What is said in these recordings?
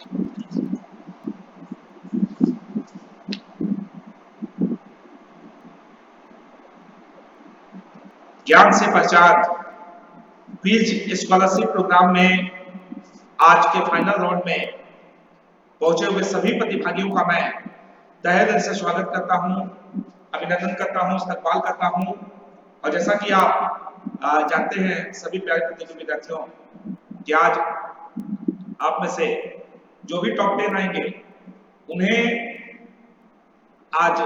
ज्ञान से पहचान क्विज स्कॉलरशिप प्रोग्राम में आज के फाइनल राउंड में पहुंचे हुए सभी प्रतिभागियों का मैं तहे दिल से स्वागत करता हूं, अभिनंदन करता हूं, इस्तकबाल करता हूं। और जैसा कि आप जानते हैं सभी प्यारे प्रतियोगी विद्यार्थियों कि आज आप में से जो भी टॉप 10 आएंगे उन्हें आज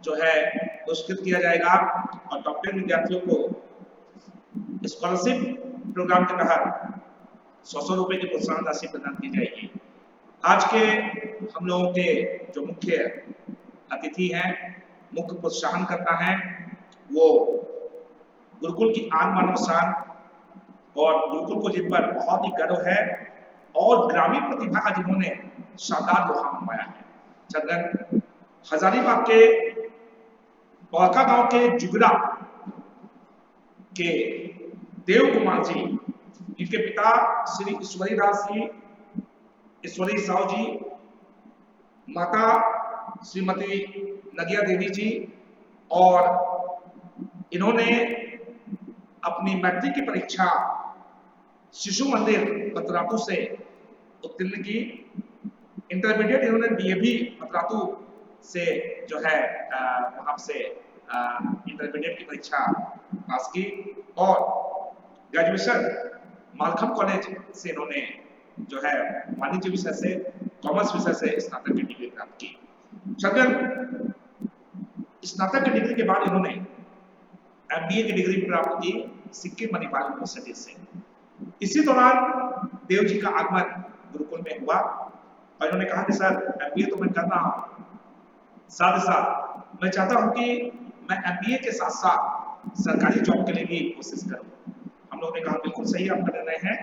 जो है पुरस्कृत किया जाएगा और टॉप 10 विद्यार्थियों को स्कॉलरशिप प्रोग्राम के तहत 100 रुपए की प्रोत्साहन राशि प्रदान की जाएगी। आज के हम लोगों के जो मुख्य अतिथि हैं, मुख्य प्रोत्साहन करता है, वो गुरुकुल की आन मानव शान और गुरुकुल को जिन पर बहुत ही गर्व है और ग्रामीण प्रतिभा का जिन्होंने शानदार लोहा मनवाया है। छतरगढ़ हजारीबाग के पौका गांव के जुगड़ा के देव कुमार जी, इनके पिता श्री ईश्वरी दास जी, ईश्वरी साहू जी, माता श्रीमती नगिया देवी जी, और इन्होंने अपनी मैट्रिक की परीक्षा शिशु मंदिर पतरातू से उत्तीर्ण की। इंटरमीडिएट इन्होंने डीएवी पतरातू से जो है वहां से इंटरमीडिएट की परीक्षा पास की और ग्रेजुएशन मालखम कॉलेज से इन्होंने जो है वाणिज्य विषय से, कॉमर्स विषय से स्नातक की डिग्री प्राप्त की। छतरगढ़ स्नातक की डिग्री के बाद इन्होंने एमबीए की डिग्री प्राप्त की सिक्किम मणिपाल यूनिवर्सिटी से। इसी दौरान देव जी का आगमन गुरुकुल में हुआ और इन्होंने कहा कि सर एमबीए तो मैं कर रहा हूं, साथ ही साथ मैं चाहता हूं कि मैं एमबीए के साथ साथ सरकारी जॉब के लिए भी कोशिश करूं। हम लोगों ने कहा बिल्कुल सही आपका निर्णय है,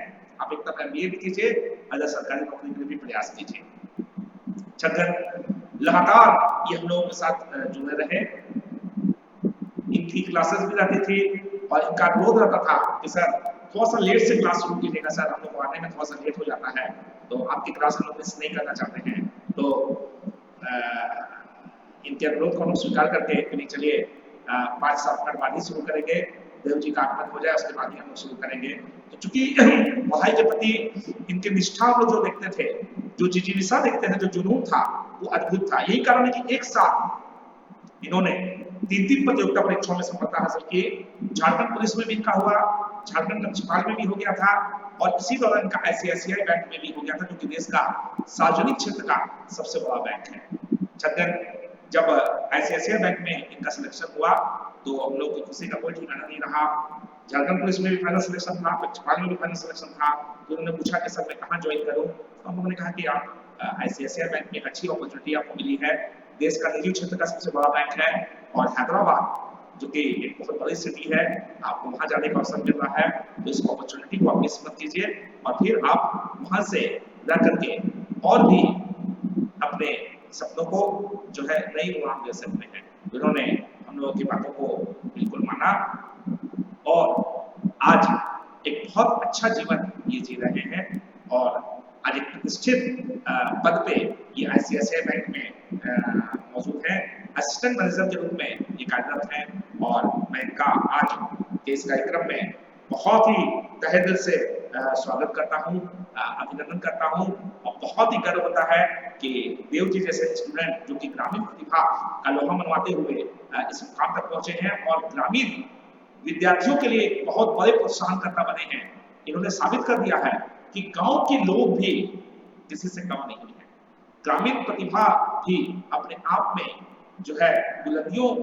आप एक तरफ एमबीए भी कीजिए, अगर सरकारी नौकरी के लिए भी प्रयास कीजिए। छतरगढ़ लगातार ये हम लोगों के साथ जुड़े रहे, इनकी क्लासेस भी रहती थी और इनका अनुरोध रहता था कि सर थोड़ा सा लेट से क्लास शुरू कीजिएगा, सर हम लोग को आने में थोड़ा सा लेट हो जाता है, तो आपकी क्लास हम लोग मिस नहीं करना चाहते हैं। तो इनके अनुरोध को हम स्वीकार करके नहीं चलिए 5-7 मिनट बाद ही शुरू करेंगे, देव जी का आगमन हो जाए उसके बाद ही हम लोग शुरू करेंगे। तो चूंकि पढ़ाई के प्रति इनके निष्ठा हम लोग जो देखते थे, जो जिज्ञासा देखते थे, जो जुनून था वो अद्भुत था। यही कारण है कि एक साथ इन्होंने 3 प्रतियोगिता परीक्षाओं में सफलता हासिल की। झारखंड पुलिस में भी इनका हुआ, झारखंड नक्सपाल में भी हो गया था और इसी दौरान इनका आईसीआईसीआई बैंक में भी हो गया था, जो कि देश का सार्वजनिक क्षेत्र का सबसे बड़ा बैंक है। छतरगढ़ जब आईसीआईसीआई बैंक में इनका सिलेक्शन हुआ तो हम लोग की खुशी का कोई ठिकाना नहीं रहा। झारखंड पुलिस में भी फाइनल सिलेक्शन था, नक्सपाल में भी फाइनल सिलेक्शन था। तो उन्होंने पूछा कि सर मैं कहाँ ज्वाइन करूँ, तो हम लोगों ने कहा कि आप आईसीआईसीआई बैंक में अच्छी अपॉर्चुनिटी आपको मिली है, देश का निजी क्षेत्र का सबसे बड़ा बैंक है और हैदराबाद जो कि एक बहुत बड़ी सिटी है, आपको वहां जाने का अवसर मिल रहा है, तो इस अपॉर्चुनिटी को आप मिस मत कीजिए और फिर आप वहां से रह करके और भी अपने सपनों को जो है नई उड़ान दे सकते हैं। उन्होंने हम लोगों की बातों को बिल्कुल माना और आज एक बहुत अच्छा जीवन ये जी रहे हैं और आज एक प्रतिष्ठित पद पे ये आईसीआईसीआई बैंक में मौजूद है, असिस्टेंट मैनेजर के रूप में ये कार्यरत है और मैं इनका आज के इस कार्यक्रम में बहुत ही तहे दिल से स्वागत करता हूँ, अभिनंदन करता हूँ और बहुत ही गर्व होता है कि देव जी जैसे स्टूडेंट जो कि ग्रामीण प्रतिभा का लोहा मनवाते हुए इस मुकाम तक पहुंचे हैं और ग्रामीण विद्यार्थियों के लिए बहुत बड़े प्रोत्साहनकर्ता बने हैं। इन्होंने साबित कर दिया है कि गांव के लोग भी किसी से कम नहीं है, ग्रामीण प्रतिभा भी अपने आप में जो है बुलंदियों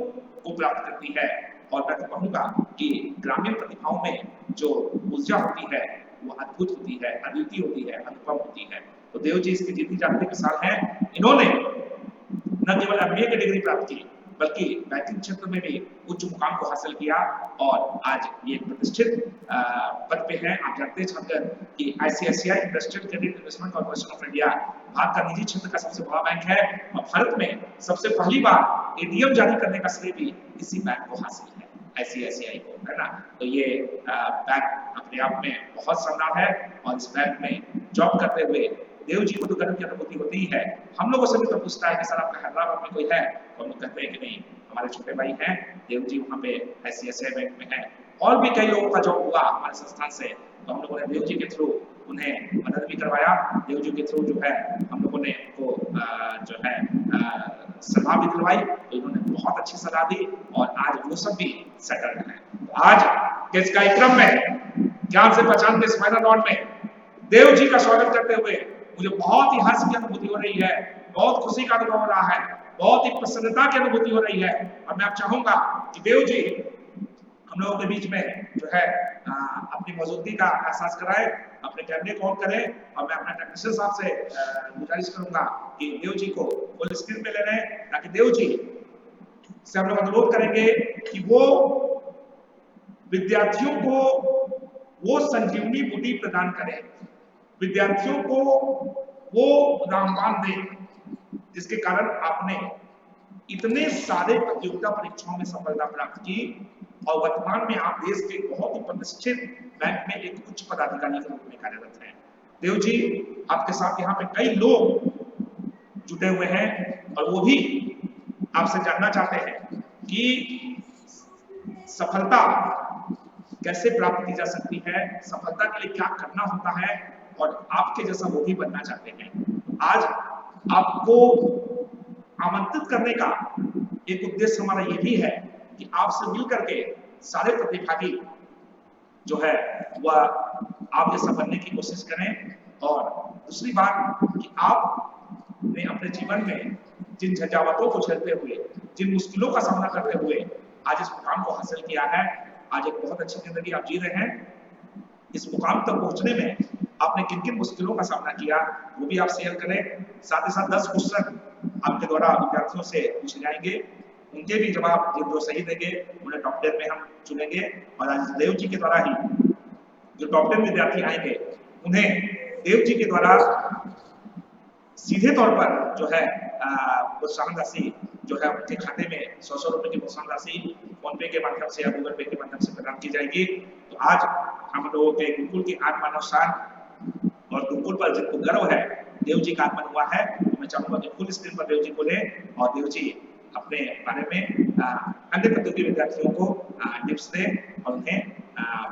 को प्राप्त करती है और मैं तो कहूंगा कि ग्रामीण प्रतिभाओं में जो ऊर्जा होती है वो अद्भुत होती है, अद्वितीय होती है, अनुपम होती है। तो देव जी इसकी जीती जागती मिसाल है। इन्होंने न केवल एमबीए की डिग्री प्राप्त की बल्कि बैंकिंग क्षेत्र में भी उच्च मुकाम को हासिल किया और आज ये प्रतिष्ठित पद पे हैं। आप जानते हैं छात्र कि ICICI industrial credit investment corporation of India Bharat का निजी क्षेत्र का सबसे बड़ा बैंक है और भारत में सबसे पहली बार एटीएम जारी करने का श्रेय भी इसी बैंक को हासिल है, आईसीआईसीआई को, है ना। तो ये बैंक अपने आप में बहुत शानदार है और इस बैंक में जॉब करते हुए देव जी को तो गर्व की अनुभूति होती ही है। हम लोगों से भी तो पूछता है कि सर आपका हैदराबाद में कोई है, तो हम लोग कहते हैं कि नहीं, हमारे छोटे भाई हैं, देव जी वहाँ पे ICICI बैंक में है। और भी कई लोगों का जॉब हुआ हमारे संस्थान से, तो हम लोगों ने देव जी के थ्रू उन्हें मदद भी करवाया। देव जी के थ्रू जो है हम लोगों ने उनको जो है सलाह भी दिलवाई, तो उन्होंने बहुत अच्छी सलाह दी और आज वो सब भी सेटल्ड है। तो आज के इस कार्यक्रम में ज्ञान से पहचान के इस फाइनल राउंड में देव जी का स्वागत करते हुए मुझे बहुत ही हर्ष की अनुभूति हो रही है, बहुत खुशी का अनुभव हो रहा है, बहुत ही प्रसन्नता की अनुभूति हो रही है। और मैं अब चाहूंगा कि देव जी हम लोगों के बीच में जो है अपनी मौजूदगी का एहसास कराए, अपने कैमरे को ऑन करें, और मैं अपना टेक्नीशियन साहब से गुजारिश करूंगा कि देव जी को फुल स्क्रीन पे ले लें, ताकि देव जी से हम लोग अनुरोध करेंगे कि वो विद्यार्थियों को वो संजीवनी बुद्धि प्रदान करें, विद्यार्थियों को वो रामबाण दे जिसके कारण आपने इतने सारे प्रतियोगिता परीक्षाओं में सफलता प्राप्त की और वर्तमान में आप देश के बहुत ही प्रतिष्ठित बैंक में एक उच्च पदाधिकारी के रूप में कार्यरत हैं। देव जी, आपके साथ यहाँ पे कई लोग जुटे हुए हैं और वो भी आपसे जानना चाहते हैं कि सफलता कैसे प्राप्त की जा सकती है, सफलता के लिए क्या करना होता है, और आपके जैसा वो भी बनना चाहते हैं। आज आपको आमंत्रित करने का एक उद्देश्य हमारा ये भी है कि आपसे मिलकर के सारे प्रतिभागी जो है वह आप जैसा बनने की कोशिश करें। और दूसरी बात कि आपने अपने जीवन में जिन झंझावातों को झेलते हुए, जिन मुश्किलों का सामना करते हुए आज इस मुकाम को हासिल किया है, आज एक बहुत अच्छी जिंदगी आप जी रहे हैं। इस मुकाम तक पहुंचने में आपने किन किन मुश्किलों का सामना किया वो भी आप शेयर करें। साथ ही साथ 10 क्वेश्चन आपके द्वारा विद्यार्थियों से पूछे जाएंगे, उनके भी जवाब जो सही देंगे उन्हें टॉप 10 में हम चुनेंगे। और आज देव जी के द्वारा ही जो टॉप 10 विद्यार्थी आएंगे उन्हें देव जी के द्वारा सीधे तौर पर जो है प्रोत्साहन राशि जो है उनके खाते में 100 रुपए की प्रोत्साहन राशि फोन पे के माध्यम से या गूगल पे के माध्यम से प्रदान की जाएगी। तो आज हम लोगों के गुरुकुल की आत्मानव शान और गुरुकुल पर जिनको गर्व है, देव जी का आगमन हुआ है, तो मैं चाहूंगा कि फुल स्क्रीन पर देव जी को लें और देव जी अपने बारे में अन्य प्रतियोगी विद्यार्थियों को टिप्स दें और उन्हें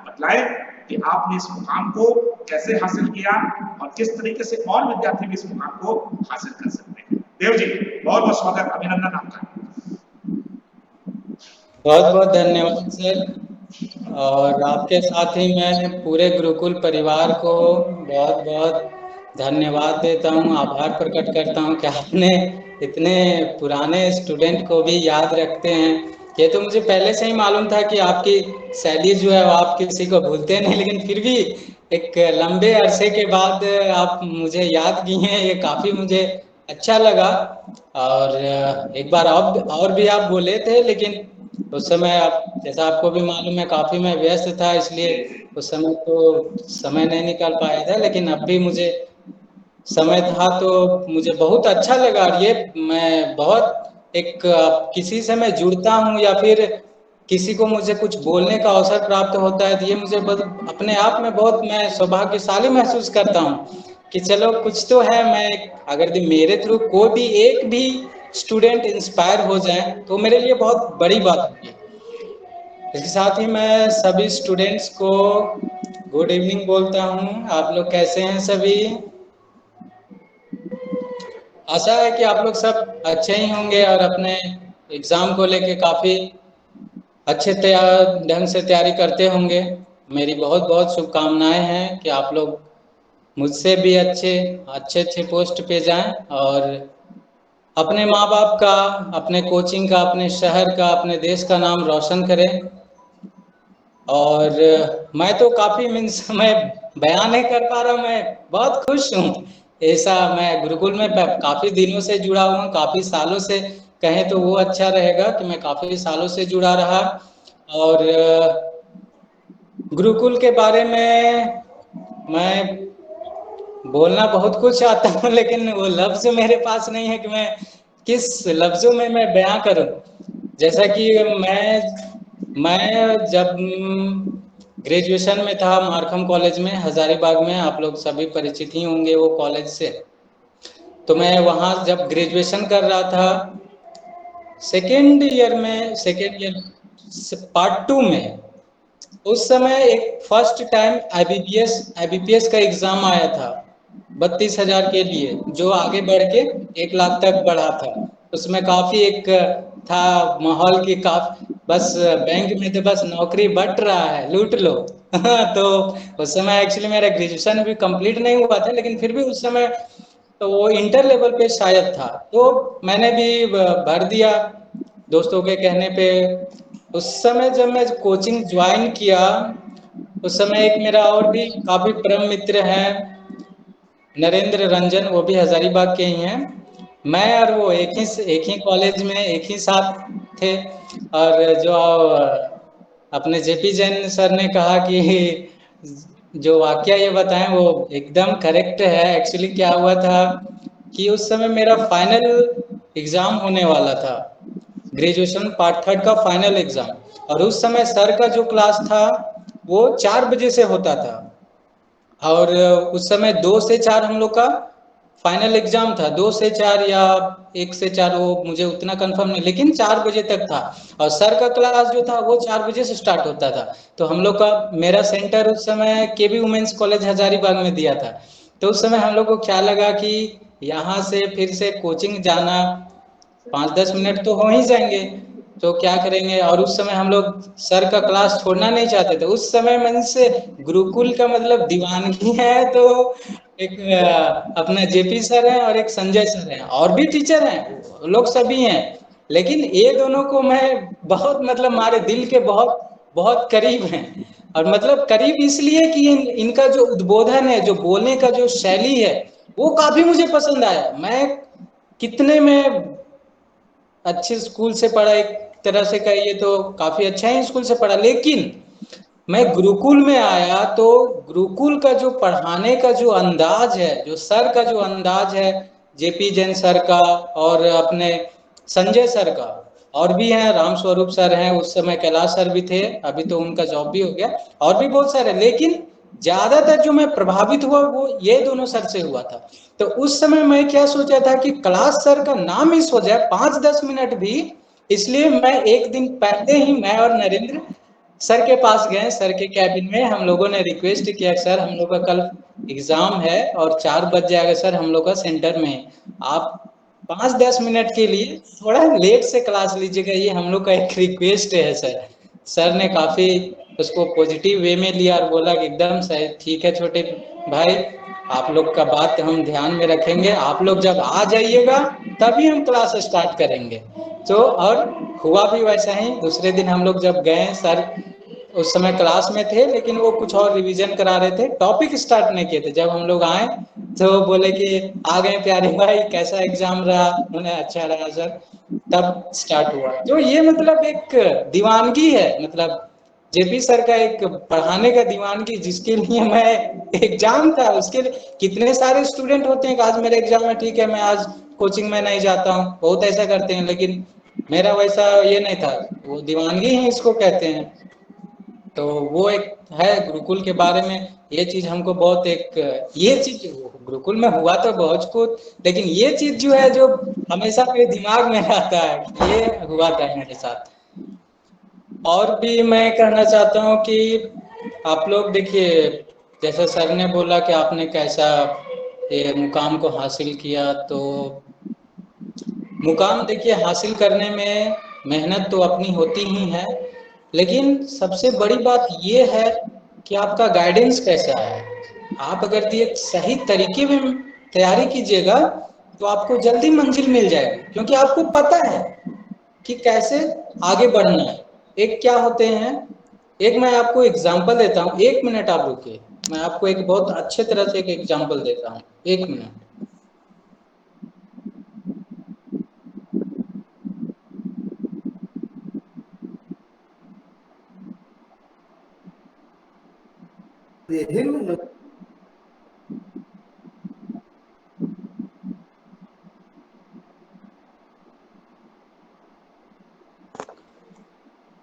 बतलाएं कि आपने इस मुकाम को कैसे हासिल किया और किस तरीके से और विद्यार्थी भी इस मुकाम को हासिल कर सकते हैं। देव जी, बहुत बहुत स्वागत, अभिनंदन आपका। बहुत बहुत धन्यवाद सर, और आपके साथ ही मैं पूरे गुरुकुल परिवार को बहुत बहुत धन्यवाद देता हूँ, आभार प्रकट करता हूँ कि आपने इतने पुराने स्टूडेंट को भी याद रखते हैं। ये तो मुझे पहले से ही मालूम था कि आपकी शैली जो है वो आप किसी को भूलते नहीं, लेकिन फिर भी एक लंबे अरसे के बाद आप मुझे याद किए हैं, ये काफ़ी मुझे अच्छा लगा। और एक बार और भी आप बोले थे, लेकिन उस समय आप जैसा आपको भी मालूम है काफ़ी मैं व्यस्त था, इसलिए उस समय तो समय नहीं निकाल पाया था, लेकिन अब भी मुझे समय था तो मुझे बहुत अच्छा लगा। और ये मैं बहुत एक किसी से मैं जुड़ता हूँ या फिर किसी को मुझे कुछ बोलने का अवसर प्राप्त होता है, तो ये मुझे अपने आप में बहुत मैं सौभाग्यशाली महसूस करता हूँ कि चलो कुछ तो है। मैं अगर मेरे थ्रू कोई भी एक भी स्टूडेंट इंस्पायर हो जाए तो मेरे लिए बहुत बड़ी बात होगी। इसके साथ ही मैं सभी स्टूडेंट्स को गुड इवनिंग बोलता हूँ। आप लोग कैसे हैं सभी? आशा है कि आप लोग सब अच्छे ही होंगे और अपने एग्ज़ाम को लेके काफ़ी अच्छे ढंग से तैयारी करते होंगे। मेरी बहुत बहुत शुभकामनाएं हैं कि आप लोग मुझसे भी अच्छे पोस्ट पे जाएं और अपने माँ बाप का, अपने कोचिंग का, अपने शहर का, अपने देश का नाम रोशन करें। और मैं तो काफ़ी मीन्स मैं बयान नहीं कर पा रहा हूँ, मैं बहुत खुश हूँ। ऐसा मैं गुरुकुल में काफ़ी दिनों से जुड़ा हुआ हूँ, काफ़ी सालों से कहें तो वो अच्छा रहेगा कि मैं काफ़ी सालों से जुड़ा रहा। और गुरुकुल के बारे में मैं बोलना बहुत कुछ आता हूँ, लेकिन वो लफ्ज़ मेरे पास नहीं है कि मैं किस लफ्ज़ों में मैं बयां करूँ। जैसा कि मैं जब ग्रेजुएशन में था मार्खम कॉलेज में हजारीबाग में, आप लोग सभी परिचित ही होंगे वो कॉलेज से। तो मैं वहाँ जब ग्रेजुएशन कर रहा था सेकेंड ईयर पार्ट 2 में, उस समय एक फर्स्ट टाइम आईबीपीएस का एग्जाम आया था 32,000 के लिए, जो आगे बढ़ के 1 लाख तक बढ़ा था। उसमें काफी एक था माहौल की बस बैंक में तो बस नौकरी बट रहा है, लूट लो। तो उस समय एक्चुअली मेरा ग्रेजुएशन भी कंप्लीट नहीं हुआ था, लेकिन फिर भी उस समय तो वो इंटर लेवल पे शायद था, तो मैंने भी भर दिया दोस्तों के कहने पे। उस समय जब मैं कोचिंग ज्वाइन किया, उस समय एक मेरा और भी काफी परम मित्र है नरेंद्र रंजन, वो भी हजारीबाग के ही हैं। मैं और वो एक ही कॉलेज में एक ही साथ थे। और जो अपने जेपी जैन सर ने कहा कि जो वाकया ये बताएं वो एकदम करेक्ट है। एक्चुअली क्या हुआ था कि उस समय मेरा फाइनल एग्जाम होने वाला था, ग्रेजुएशन पार्ट 3 का फाइनल एग्जाम, और उस समय सर का जो क्लास था वो 4 बजे से होता था, और उस समय 2 से 4 हम लोग का फाइनल एग्जाम था। 2 से 4 या 1 से 4, वो मुझे उतना कंफर्म नहीं, लेकिन 4 बजे तक था। और सर का क्लास जो था वो 4 बजे से स्टार्ट होता था। तो हम लोग का मेरा सेंटर उस समय केबी वुमेन्स कॉलेज हजारीबाग में दिया था। तो उस समय हम लोग को क्या लगा कि यहाँ से फिर से कोचिंग जाना 5-10 मिनट तो हो ही जाएंगे, तो क्या करेंगे। और उस समय हम लोग सर का क्लास छोड़ना नहीं चाहते थे। उस समय मन से गुरुकुल का मतलब दीवानगी है, तो एक अपना जेपी सर है और एक संजय सर है, और भी टीचर हैं, लोग सभी हैं, लेकिन ये दोनों को मैं बहुत मतलब हमारे दिल के बहुत बहुत करीब हैं। और मतलब करीब इसलिए कि इनका जो उद्बोधन है, जो बोलने का जो शैली है, वो काफी मुझे पसंद आया। मैं कितने में अच्छे स्कूल से पढ़ा, एक तरह से कहिए तो काफी अच्छा ही स्कूल से पढ़ा, लेकिन मैं गुरुकुल में आया तो गुरुकुल का जो पढ़ाने का जो अंदाज है, जो सर का जो अंदाज है, जेपी जैन सर का और अपने संजय सर का, और भी हैं राम स्वरूप सर हैं, उस समय कैलाश सर भी थे, अभी तो उनका जॉब भी हो गया, और भी बहुत सारे, लेकिन ज्यादातर जो मैं प्रभावित हुआ वो ये दोनों सर से हुआ था। तो उस समय मैं क्या सोचा था कि क्लास सर का नाम मिस हो जाए 5-10 मिनट भी, इसलिए मैं एक दिन पहले ही मैं और नरेंद्र सर के पास गए। सर के कैबिन में हम लोगों ने रिक्वेस्ट किया, सर हम लोग का कल एग्जाम है और 4 बज जाएगा सर, हम लोग का सेंटर में, आप 5-10 मिनट के लिए थोड़ा लेट से क्लास लीजिएगा, ये हम लोग का एक रिक्वेस्ट है सर। सर ने काफी उसको पॉजिटिव वे में लिया और बोला कि एकदम सही, ठीक है छोटे भाई, आप लोग का बात हम ध्यान में रखेंगे, आप लोग जब आ जाइएगा तभी हम क्लास स्टार्ट करेंगे। तो और हुआ भी वैसा ही। दूसरे दिन हम लोग जब गए, सर उस समय क्लास में थे, लेकिन वो कुछ और रिवीजन करा रहे थे, टॉपिक स्टार्ट नहीं किए थे। जब हम लोग आए तो बोले कि आ गए प्यारे भाई, कैसा एग्जाम रहा? उन्हें अच्छा रहा सर। तब स्टार्ट हुआ। तो ये मतलब एक दीवानगी है, मतलब जेपी सर का एक पढ़ाने का दीवानगी, जिसके लिए मैं एग्जाम था उसके लिए, कितने सारे स्टूडेंट होते हैं कि आज मेरा एग्जाम है, ठीक है मैं आज कोचिंग में नहीं जाता हूँ, बहुत ऐसा करते हैं, लेकिन मेरा वैसा ये नहीं था, वो दीवानगी ही इसको कहते हैं। तो वो एक है गुरुकुल के बारे में, ये चीज हमको बहुत एक, ये चीज गुरुकुल में हुआ तो बहुत कुछ, लेकिन ये चीज जो है जो हमेशा मेरे दिमाग में रहता है, ये हुआ था मेरे साथ। और भी मैं कहना चाहता हूँ कि आप लोग देखिए, जैसे सर ने बोला कि आपने कैसा ये मुकाम को हासिल किया, तो मुकाम देखिए हासिल करने में मेहनत तो अपनी होती ही है, लेकिन सबसे बड़ी बात ये है कि आपका गाइडेंस कैसा है। आप अगर ये सही तरीके में तैयारी कीजिएगा तो आपको जल्दी मंजिल मिल जाएगी, क्योंकि आपको पता है कि कैसे आगे बढ़ना है। एक क्या होते हैं, एक मैं आपको एग्जांपल देता हूँ, 1 मिनट आप रुकिए, मैं आपको एक बहुत अच्छे तरह से एक एग्जांपल देता हूँ, 1 मिनट।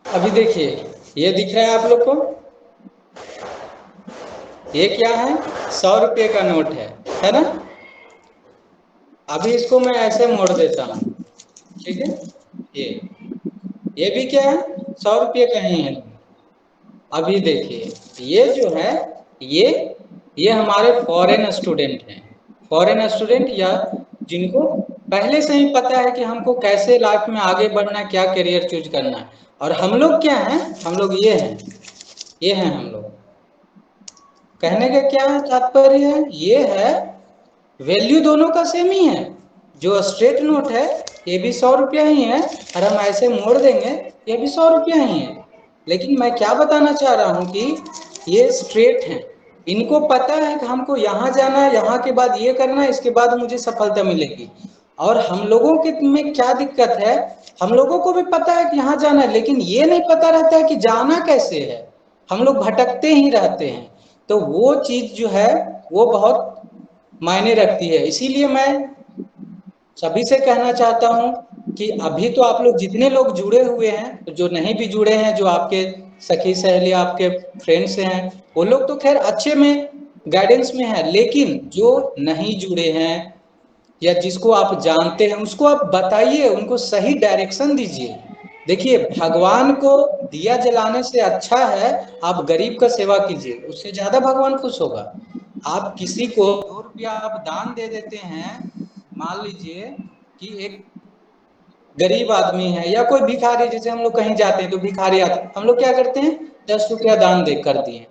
अभी देखिए, ये दिख रहा है आप लोग को, ये क्या है? 100 रुपये का नोट है ना? अभी इसको मैं ऐसे मोड़ देता हूँ, ठीक है। ये भी क्या है, 100 रुपये का ही है। अभी देखिए, ये जो है, ये ये हमारे फॉरेन स्टूडेंट हैं, फॉरेन स्टूडेंट या जिनको पहले से ही पता है कि हमको कैसे लाइफ में आगे बढ़ना है, क्या करियर चूज करना है। और हम लोग क्या हैं, हम लोग ये हैं हम लोग। कहने का क्या तात्पर्य है, ये है वैल्यू दोनों का सेम ही है। जो स्ट्रेट नोट है ये भी 100 रुपया ही है, और हम ऐसे मोड़ देंगे ये भी 100 रुपया ही है। लेकिन मैं क्या बताना चाह रहा हूँ कि ये स्ट्रेट है, इनको पता है कि हमको यहाँ जाना है, यहाँ के बाद ये करना है, इसके बाद मुझे सफलता मिलेगी। और हम लोगों के में क्या दिक्कत है, हम लोगों को भी पता है कि यहाँ जाना है, लेकिन ये नहीं पता रहता है कि जाना कैसे है। हम लोग भटकते ही रहते हैं। तो वो चीज जो है वो बहुत मायने रखती है। इसीलिए मैं सभी से कहना चाहता हूं कि अभी तो आप लोग जितने लोग जुड़े हुए हैं, तो जो नहीं भी जुड़े हैं, जो आपके सखी सहेली आपके फ्रेंड्स हैं, वो लोग तो खैर अच्छे में गाइडेंस में है, लेकिन जो नहीं जुड़े हैं या जिसको आप जानते हैं उसको आप बताइए, उनको सही डायरेक्शन दीजिए। देखिए, भगवान को दिया जलाने से अच्छा है आप गरीब का सेवा कीजिए, उससे ज्यादा भगवान खुश होगा। आप किसी को 2 रुपया आप दान दे देते हैं, मान लीजिए कि एक गरीब आदमी है या कोई भिखारी, जैसे हम लोग कहीं जाते हैं तो भिखारी आते हैं, हम लोग क्या करते हैं, 10 रुपया दान दे कर दिए।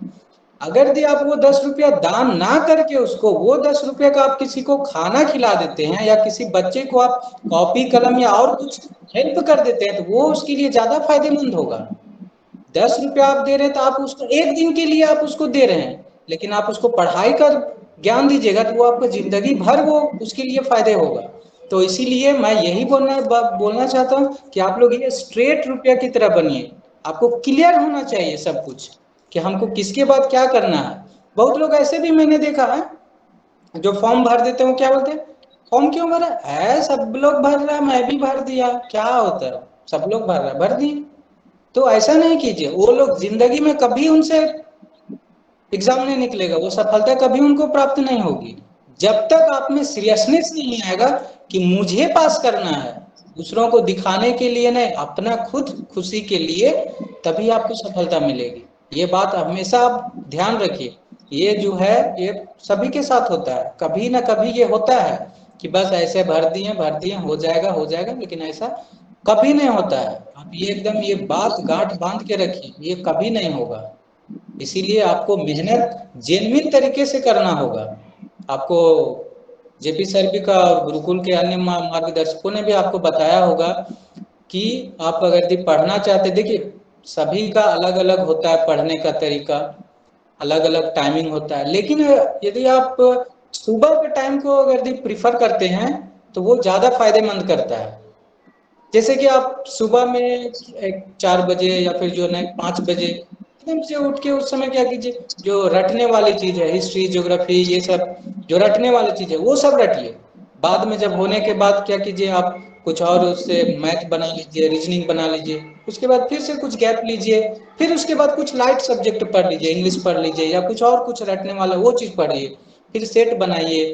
अगर यदि आप वो 10 रुपया दान ना करके उसको वो 10 रुपये का आप किसी को खाना खिला देते हैं, या किसी बच्चे को आप कॉपी कलम या और कुछ हेल्प कर देते हैं, तो वो उसके लिए ज्यादा फायदेमंद होगा। 10 रुपया आप दे रहे हैं तो आप उसको एक दिन के लिए आप उसको दे रहे हैं, लेकिन आप उसको पढ़ाई का ज्ञान दीजिएगा तो वो आपको जिंदगी भर वो उसके लिए फायदे होगा। तो इसीलिए मैं यही बोलना चाहता हूँ कि आप लोग ये स्ट्रेट रुपया की तरह बनिए। आपको क्लियर होना चाहिए सब कुछ कि हमको किसके बाद क्या करना है। बहुत लोग ऐसे भी मैंने देखा है जो फॉर्म भर देते हैं, क्या बोलते हैं, फॉर्म क्यों भरा है, सब लोग भर रहा है मैं भी भर दिया, क्या होता है, सब लोग भर रहा है भर दिए। तो ऐसा नहीं कीजिए, वो लोग जिंदगी में कभी उनसे एग्जाम नहीं निकलेगा, वो सफलता कभी उनको प्राप्त नहीं होगी जब तक आप में सीरियसनेस नहीं आएगा कि मुझे पास करना है, दूसरों को दिखाने के लिए नहीं, अपना खुद खुशी के लिए, तभी आपको सफलता मिलेगी। ये बात हमेशा आप ध्यान रखिए। ये जो है ये सभी के साथ होता है, कभी ना कभी ये होता है कि बस ऐसे भर दिए हो जाएगा, लेकिन ऐसा कभी नहीं होता है। आप ये एकदम ये बात गांठ बांध के रखिए, ये कभी नहीं होगा। इसीलिए आपको मेहनत जेन्युइन तरीके से करना होगा। आपको जेपी सर भी का और गुरुकुल के अन्य मार्गदर्शकों ने भी आपको बताया होगा कि आप अगर यदि पढ़ना चाहते, देखिए सभी का अलग अलग होता है पढ़ने का तरीका, अलग अलग टाइमिंग होता है, लेकिन यदि आप सुबह के टाइम को अगर यदि प्रिफर करते हैं तो वो ज्यादा फायदेमंद करता है। जैसे कि आप सुबह में 4 बजे या फिर जो है 5 बजे एकदम से उठ के उस समय क्या कीजिए, जो रटने वाली चीज है, हिस्ट्री ज्योग्राफी ये सब जो रटने वाली चीज है वो सब रटिए। बाद में जब होने के बाद क्या कीजिए, आप कुछ और उससे मैथ बना लीजिए, रीजनिंग बना लीजिए, उसके बाद फिर से कुछ गैप लीजिए, फिर उसके बाद कुछ लाइट सब्जेक्ट पढ़ लीजिए, इंग्लिश पढ़ लीजिए या कुछ और कुछ रटने वाला वो चीज पढ़िए, फिर सेट बनाइए।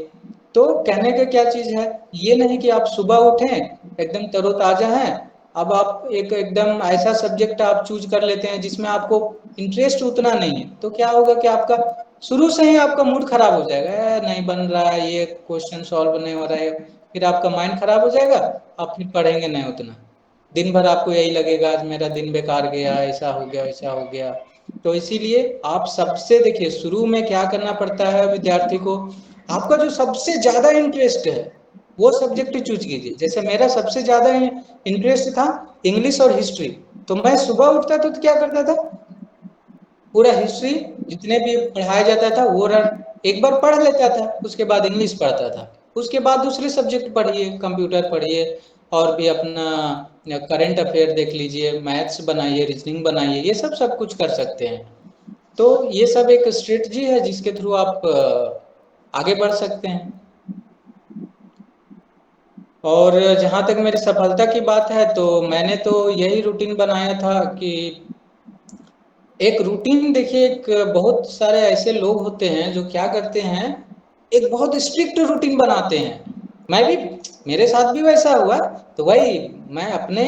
तो कहने का क्या चीज है, ये नहीं कि आप सुबह उठें एकदम तरोताजा हैं, अब आप एक एकदम ऐसा सब्जेक्ट आप चूज कर लेते हैं जिसमें आपको इंटरेस्ट उतना नहीं है, तो क्या होगा कि आपका शुरू से ही आपका मूड खराब हो जाएगा, नहीं बन रहा है, ये क्वेश्चन सॉल्व नहीं हो रहा है, फिर आपका माइंड खराब हो जाएगा, आप फिर पढ़ेंगे नहीं उतना, दिन भर आपको यही लगेगा आज मेरा दिन बेकार गया, ऐसा हो गया वैसा हो गया। तो इसीलिए आप सबसे देखिए, शुरू में क्या करना पड़ता है विद्यार्थी को, आपका जो सबसे ज्यादा इंटरेस्ट है वो सब्जेक्ट चूज कीजिए। जैसे मेरा सबसे ज्यादा इंटरेस्ट था इंग्लिश और हिस्ट्री, तो मैं सुबह उठता था तो क्या करता था, पूरा हिस्ट्री जितने भी पढ़ाया जाता था वो एक बार पढ़ लेता था, उसके बाद इंग्लिश पढ़ता था, उसके बाद दूसरे सब्जेक्ट पढ़िए, कंप्यूटर पढ़िए, और भी अपना करंट अफेयर देख लीजिए, मैथ्स बनाइए, रीजनिंग बनाइए, ये सब कुछ कर सकते हैं। तो ये सब एक स्ट्रेटजी है जिसके थ्रू आप आगे बढ़ सकते हैं। और जहाँ तक मेरी सफलता की बात है, तो मैंने तो यही रूटीन बनाया था कि एक रूटीन, देखिए एक बहुत सारे ऐसे लोग होते हैं जो क्या करते हैं, एक बहुत स्ट्रिक्ट रूटीन बनाते हैं, मैं भी, मेरे साथ भी वैसा हुआ। तो वही मैं अपने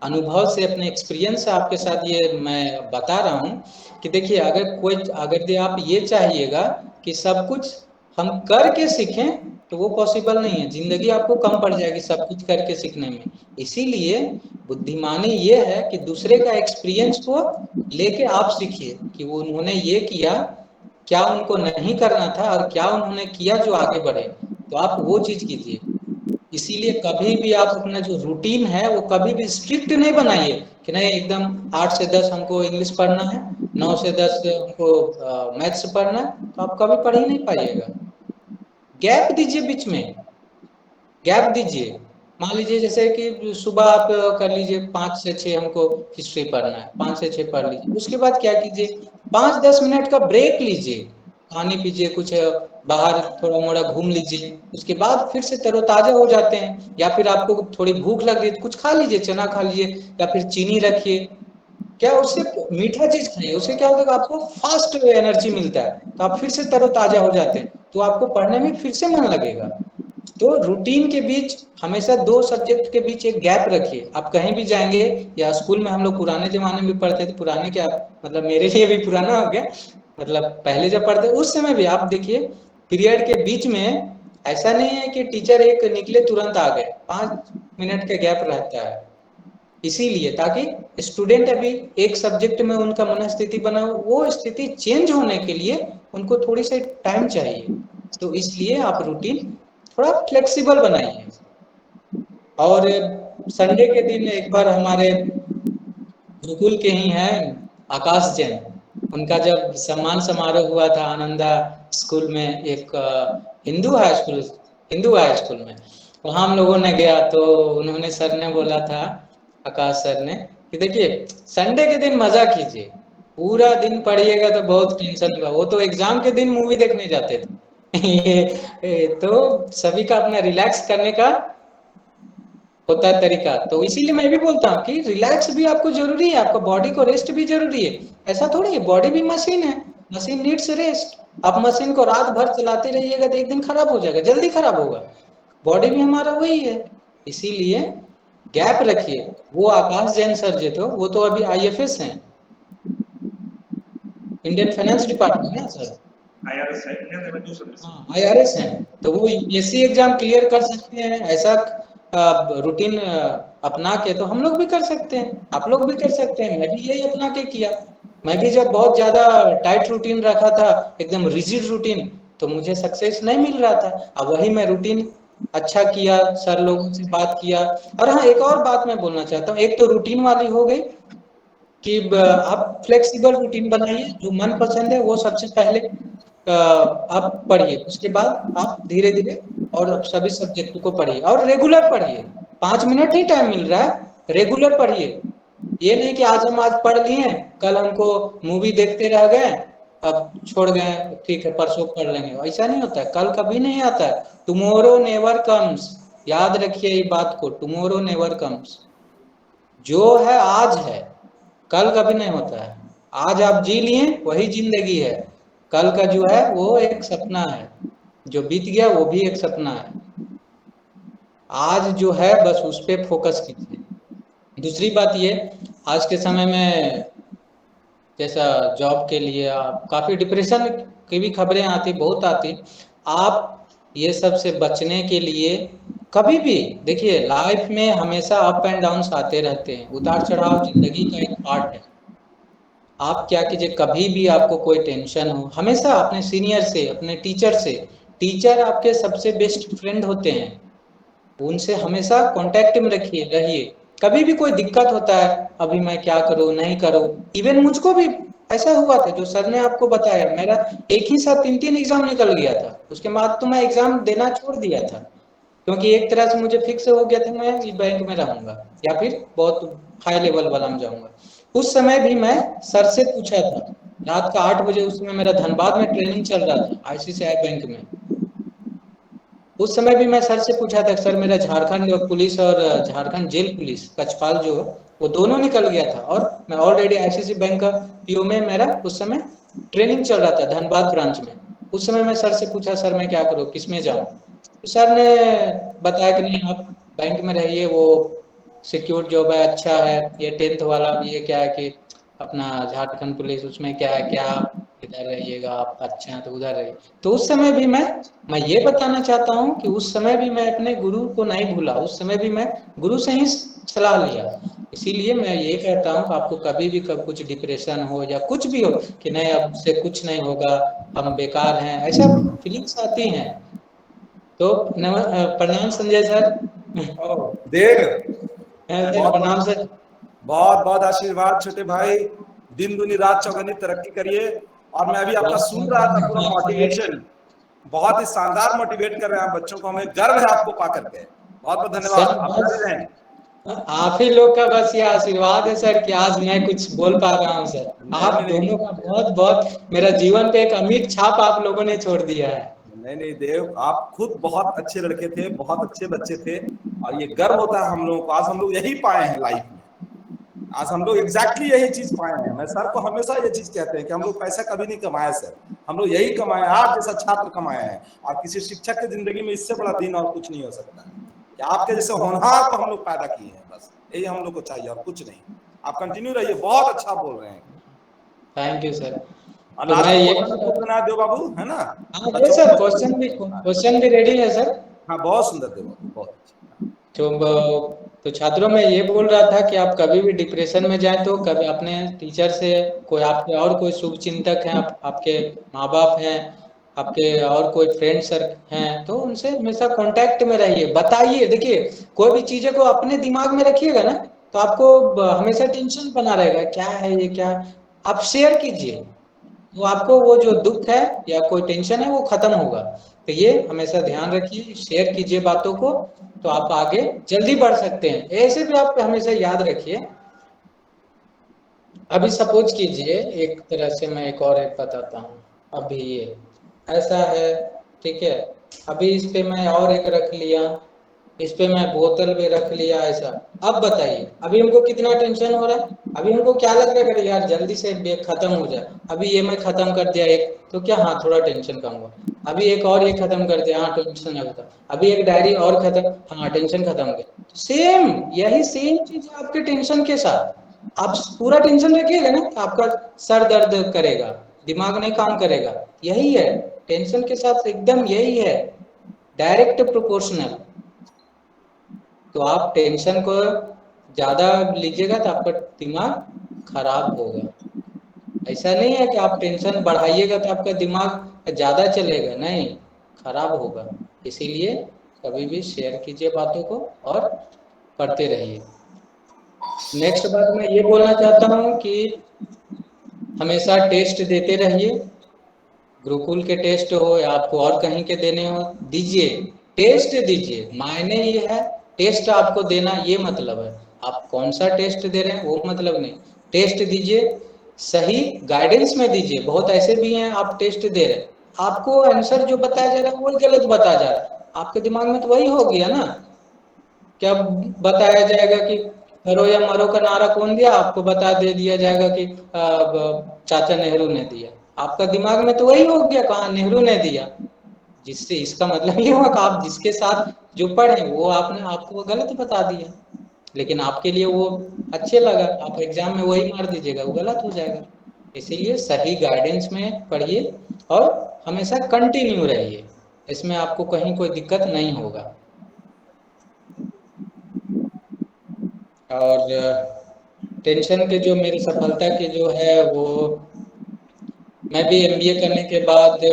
अनुभव से, अपने एक्सपीरियंस से आपके साथ ये मैं बता रहा हूँ कि देखिए, अगर आप ये चाहिएगा कि सब कुछ हम करके सीखें, तो वो पॉसिबल नहीं है। जिंदगी आपको कम पड़ जाएगी सब कुछ करके सीखने में। इसीलिए बुद्धिमानी ये है कि दूसरे का एक्सपीरियंस को लेके आप सीखिए कि वो उन्होंने ये किया, क्या उनको नहीं करना था और क्या उन्होंने किया जो आगे बढ़े, तो आप वो चीज कीजिए। इसीलिए कभी भी आप अपना जो रूटीन है वो कभी भी स्ट्रिक्ट नहीं बनाइए कि नहीं एकदम 8 से 10 हमको इंग्लिश पढ़ना है, 9 से 10 हमको मैथ्स पढ़ना है, तो आप कभी पढ़ ही नहीं पाइएगा। गैप दीजिए, बीच में गैप दीजिए। मान लीजिए जैसे कि सुबह आप कर लीजिए 5 से 6 हमको हिस्ट्री पढ़ना है, 5 से 6 पढ़ लीजिए। उसके बाद क्या कीजिए, 5-10 मिनट का ब्रेक लीजिए, पानी पीजिए, कुछ बाहर थोड़ा मोड़ा घूम लीजिए। उसके बाद फिर से तरोताजा हो जाते हैं। या फिर आपको थोड़ी भूख लग रही है तो कुछ खा लीजिए, चना खा लीजिए या फिर चीनी रखिए। क्या उससे मीठा चीज खाइए, उससे क्या होगा, आपको फास्ट एनर्जी मिलता है, तो आप फिर से तरोताजा हो जाते हैं, तो आपको पढ़ने में फिर से मन लगेगा। तो रूटीन के बीच हमेशा 2 सब्जेक्ट के बीच एक गैप रखिए। आप कहीं भी जाएंगे, या स्कूल में हम लोग पुराने जमाने में पढ़ते थे, पुराने क्या मतलब मेरे लिए भी पुराना हो गया, मतलब पहले जब पढ़ते उस समय भी आप देखिए, पीरियड के बीच में ऐसा नहीं है कि टीचर एक निकले तुरंत आ गए, 5 मिनट का गैप रहता है। इसीलिए ताकि स्टूडेंट अभी एक सब्जेक्ट में उनका मनस्थिति बना हो, वो स्थिति चेंज होने के लिए उनको थोड़ी सी टाइम चाहिए। तो इसलिए आप रूटीन थोड़ा फ्लेक्सिबल बनाइए। और संडे के दिन एक बार हमारे गुरुकुल के ही हैं आकाश जैन, उनका जब सम्मान समारोह हुआ था आनंदा स्कूल में, एक हिंदू हाई स्कूल में, वहाँ हम लोगों ने गया। तो उन्होंने, सर ने बोला था, आकाश सर ने, कि देखिए संडे के दिन मजा कीजिए, पूरा दिन पढ़िएगा तो बहुत टेंशन होगा। वो तो एग्जाम के दिन मूवी देखने जाते थे तो सभी का अपना रिलैक्स करने का होता है तरीका। तो इसीलिए मैं भी बोलता हूँ कि रिलैक्स भी आपको जरूरी है, आपको बॉडी को रेस्ट भी जरूरी है। ऐसा थोड़ी है, बॉडी भी मशीन है, मशीन नीड्स रेस्ट। आप मशीन को रात भर चलाते रहिएगा तो एक दिन खराब हो जाएगा, जल्दी खराब होगा। बॉडी भी हमारा वही है। इसीलिए गैप रखिए। वो आकाश जैन सर जो थे, वो तो अभी IFS हैं, इंडियन फाइनेंस डिपार्टमेंट है सर। IRS है, इंडियन रेवेन्यू सर्विस। हाँ, IRS हैं, तो वो UPSC एग्जाम क्लियर कर सकते हैं। ऐसा रूटीन अपना के तो हम लोग भी कर सकते हैं, आप लोग भी कर सकते हैं। मैं भी यही अपना के किया। मैं भी जब बहुत ज्यादा टाइट रूटीन रखा था, एकदम रिजिड रूटीन, तो मुझे सक्सेस नहीं मिल रहा था। अब वही मैं रूटीन अच्छा किया, सर लोगों से बात किया। और हाँ, एक और बात मैं बोलना चाहता हूँ। एक तो रूटीन वाली हो गई कि आप फ्लेक्सिबल रूटीन बनाइए, जो मन पसंद है वो सबसे पहले आप पढ़िए। उसके बाद आप धीरे धीरे और सभी सब्जेक्ट को पढ़िए, और रेगुलर पढ़िए। 5 मिनट ही टाइम मिल रहा है, रेगुलर पढ़िए। ये नहीं कि आज पढ़ लिए, कल हमको मूवी देखते रह गए, अब छोड़ गए, ठीक है परसों पढ़ लेंगे। ऐसा नहीं होता है, कल कभी नहीं आता है। टुमारो नेवर कम्स, याद रखिए ये बात को, टुमारो नेवर कम्स। जो है आज है, कल कभी नहीं होता है। आज आप जी लिए वही जिंदगी है, कल का जो है वो एक सपना है, जो बीत गया वो भी एक सपना है। आज जो है बस उस पर फोकस कीजिए। दूसरी बात ये, आज के समय में जैसा जॉब के लिए आप काफी डिप्रेशन की भी खबरें आती, बहुत आती। आप ये सब से बचने के लिए कभी भी देखिए, लाइफ में हमेशा अप एंड डाउन आते रहते हैं, उतार चढ़ाव जिंदगी का एक पार्ट है। आप क्या कीजिए, कभी भी आपको कोई टेंशन हो, हमेशा अपने सीनियर से, अपने टीचर से, टीचर आपके सबसे बेस्ट फ्रेंड होते हैं, उनसे हमेशा कांटेक्ट में रहिए। कभी भी कोई दिक्कत होता है, अभी मैं क्या करूं नहीं करूं। इवन मुझको भी ऐसा हुआ था, जो सर ने आपको बताया, मेरा एक ही साथ 3 एग्जाम निकल गया था। उसके बाद तो मैं एग्जाम देना छोड़ दिया था, क्योंकि एक तरह से मुझे फिक्स हो गया था मैं इस बैंक में रहूंगा या फिर बहुत हाई लेवल वाला में जाऊंगा। उस समय भी मैं सर से पूछा था, रात का 8 बजे, उस समय मेरा धनबाद में ट्रेनिंग चल रहा था ICICI बैंक में। उस समय भी मैं सर से पूछा था, सर मेरा झारखंड पुलिस और झारखंड जेल पुलिस कचपाल जो वो दोनों निकल गया था, और मैं ऑलरेडी ICICI बैंक का PO में मेरा उस समय ट्रेनिंग चल रहा था धनबाद ब्रांच में। उस समय मैं सर से पूछा, सर मैं क्या करूँ, किस में जाऊँ। तो सर ने बताया कि नहीं आप बैंक में रहिए, वो सिक्योर जॉब है, अच्छा है। ये 10th वाला भी ये क्या है कि अपना झारखंड पुलिस, उसमें क्या है, क्या आप इधर रहिएगा, आप अच्छे हैं तो उधर रहिए। तो उस समय भी मैं ये बताना चाहता हूँ कि उस समय भी मैं अपने गुरु को नहीं भूला, उस समय भी मैं गुरु से ही सलाह लिया। इसीलिए मैं ये कहता हूँ कि आपको कभी भी कब कुछ डिप्रेशन हो या कुछ भी हो कि नहीं अब से कुछ नहीं होगा, हम बेकार हैं, ऐसा फीलिंग्स आती हैं, तो प्रणाम संजय सर। देव, सर प्रणाम सर। बहुत बहुत आशीर्वाद छोटे भाई, दिन दुनी रात चौगनी तरक्की करिए। और मैं अभी आपका सुन रहा था पूरा मोटिवेशन, बहुत ही शानदार मोटिवेट कर रहे हैं आप बच्चों को, हमें गर्व है आपको पा करके। बहुत बहुत धन्यवाद, आप बने रहें। आप ही लोग का बस ये आशीर्वाद है सर कि आज मैं कुछ बोल पा रहा हूँ सर। आप दोनों का बहुत बहुत मेरा जीवन पे एक अमिट छाप आप लोगों ने छोड़ दिया है। नहीं देव, आप खुद बहुत अच्छे लड़के थे, बहुत अच्छे बच्चे थे, और ये गर्व होता है हम लोगों को। आज हम लोग यही पाए हैं लाइफ में, आज हम लोग एग्जैक्टली यही चीज पाए हैं। मैं सर को हमेशा ये चीज कहते हैं कि हम लोग पैसा कभी नहीं कमाए सर, हम लोग यही कमाए, आप जैसा छात्र कमाए हैं। और किसी शिक्षक की जिंदगी में इससे बड़ा दिन और कुछ नहीं हो सकता कि आपके जैसे होनहार को हम लोग पैदा किए हैं। बस यही हम लोग को चाहिए और कुछ नहीं। आप कंटिन्यू रहिए, बहुत अच्छा बोल रहे हैं। Thank you sir. तो मैं ये बना दो बाबू, है ना? हाँ सर, क्वेश्चन भी रेडी है सर। हाँ बहुत सुंदर देव, बहुत तो छात्रों में ये बोल रहा था कि आप कभी भी डिप्रेशन में जाए तो कभी अपने टीचर से, कोई आपके और कोई शुभ चिंतक हैं, आपके माँ बाप हैं, आपके और कोई फ्रेंड सर हैं, तो उनसे हमेशा कांटेक्ट में रहिए, बताइए। देखिए कोई भी चीजें को अपने दिमाग में रखिएगा ना तो आपको हमेशा टेंशन बना रहेगा, क्या है ये, क्या। आप शेयर कीजिए तो आपको वो जो दुख है या कोई टेंशन है वो खत्म होगा। तो ये हमेशा ध्यान रखिए, शेयर कीजिए बातों को, तो आप आगे जल्दी बढ़ सकते हैं। ऐसे भी आप हमेशा याद रखिए। अभी सपोज कीजिए, एक तरह से मैं एक बताता हूँ। अभी ये ऐसा है, ठीक है, अभी इस पे मैं और एक रख लिया, इस पे मैं बोतल भी रख लिया, ऐसा। अब बताइए अभी हमको कितना टेंशन हो रहा है, अभी हमको क्या लग रहा है यार जल्दी से खत्म हो जाए। अभी ये मैं खत्म कर दिया एक, तो क्या हाँ थोड़ा टेंशन कम हुआ। अभी एक और ये खत्म कर दिया, हाँ टेंशन खत्म। अभी एक डायरी और खत्म, हाँ टेंशन खत्म हो गया। सेम यही सेम चीज है आपके टेंशन के साथ। आप पूरा टेंशन रखिएगा ना आपका सर दर्द करेगा, दिमाग नहीं काम करेगा। यही है टेंशन के साथ, एकदम यही है, डायरेक्ट प्रोपोर्शनल। तो आप टेंशन को ज्यादा लीजिएगा तो आपका दिमाग खराब होगा। ऐसा नहीं है कि आप टेंशन बढ़ाइएगा तो आपका दिमाग ज्यादा चलेगा, नहीं, खराब होगा। इसीलिए कभी भी शेयर कीजिए बातों को और पढ़ते रहिए। नेक्स्ट बात मैं ये बोलना चाहता हूँ कि हमेशा टेस्ट देते रहिए। गुरुकुल के टेस्ट हो या आपको और कहीं के देने हो, दीजिए, टेस्ट दीजिए। मायने ये है टेस्ट आपको देना, ये मतलब है। आप कौन सा टेस्ट दे रहे हैं वो मतलब नहीं, टेस्ट दीजिए, सही गाइडेंस में दीजिए। बहुत ऐसे भी हैं आप टेस्ट दे रहे हैं, आपको आंसर जो बताया जा रहा है वही गलत बताया जा रहा है, आपके दिमाग में तो वही हो गया ना। क्या बताया जाएगा कि करो या मरो का नारा कौन दिया, आपको बता दे दिया जाएगा कि चाचा नेहरू ने दिया, आपका दिमाग में तो वही हो गया, कहा नेहरू ने दिया। जिससे इसका मतलब ये हुआ कि आप जिसके साथ जो पढ़े वो आपने आपको गलत बता दिया, लेकिन आपके लिए वो अच्छे लगा, आप एग्जाम में वही मार दीजिएगा, वो गलत हो जाएगा। इसीलिए सही गाइडेंस में पढ़िए और हमेशा कंटिन्यू रहिए, इसमें आपको कहीं कोई दिक्कत नहीं होगा। और टेंशन के जो मेरी सफलता की जो है वो, मैं भी MBA करने के बाद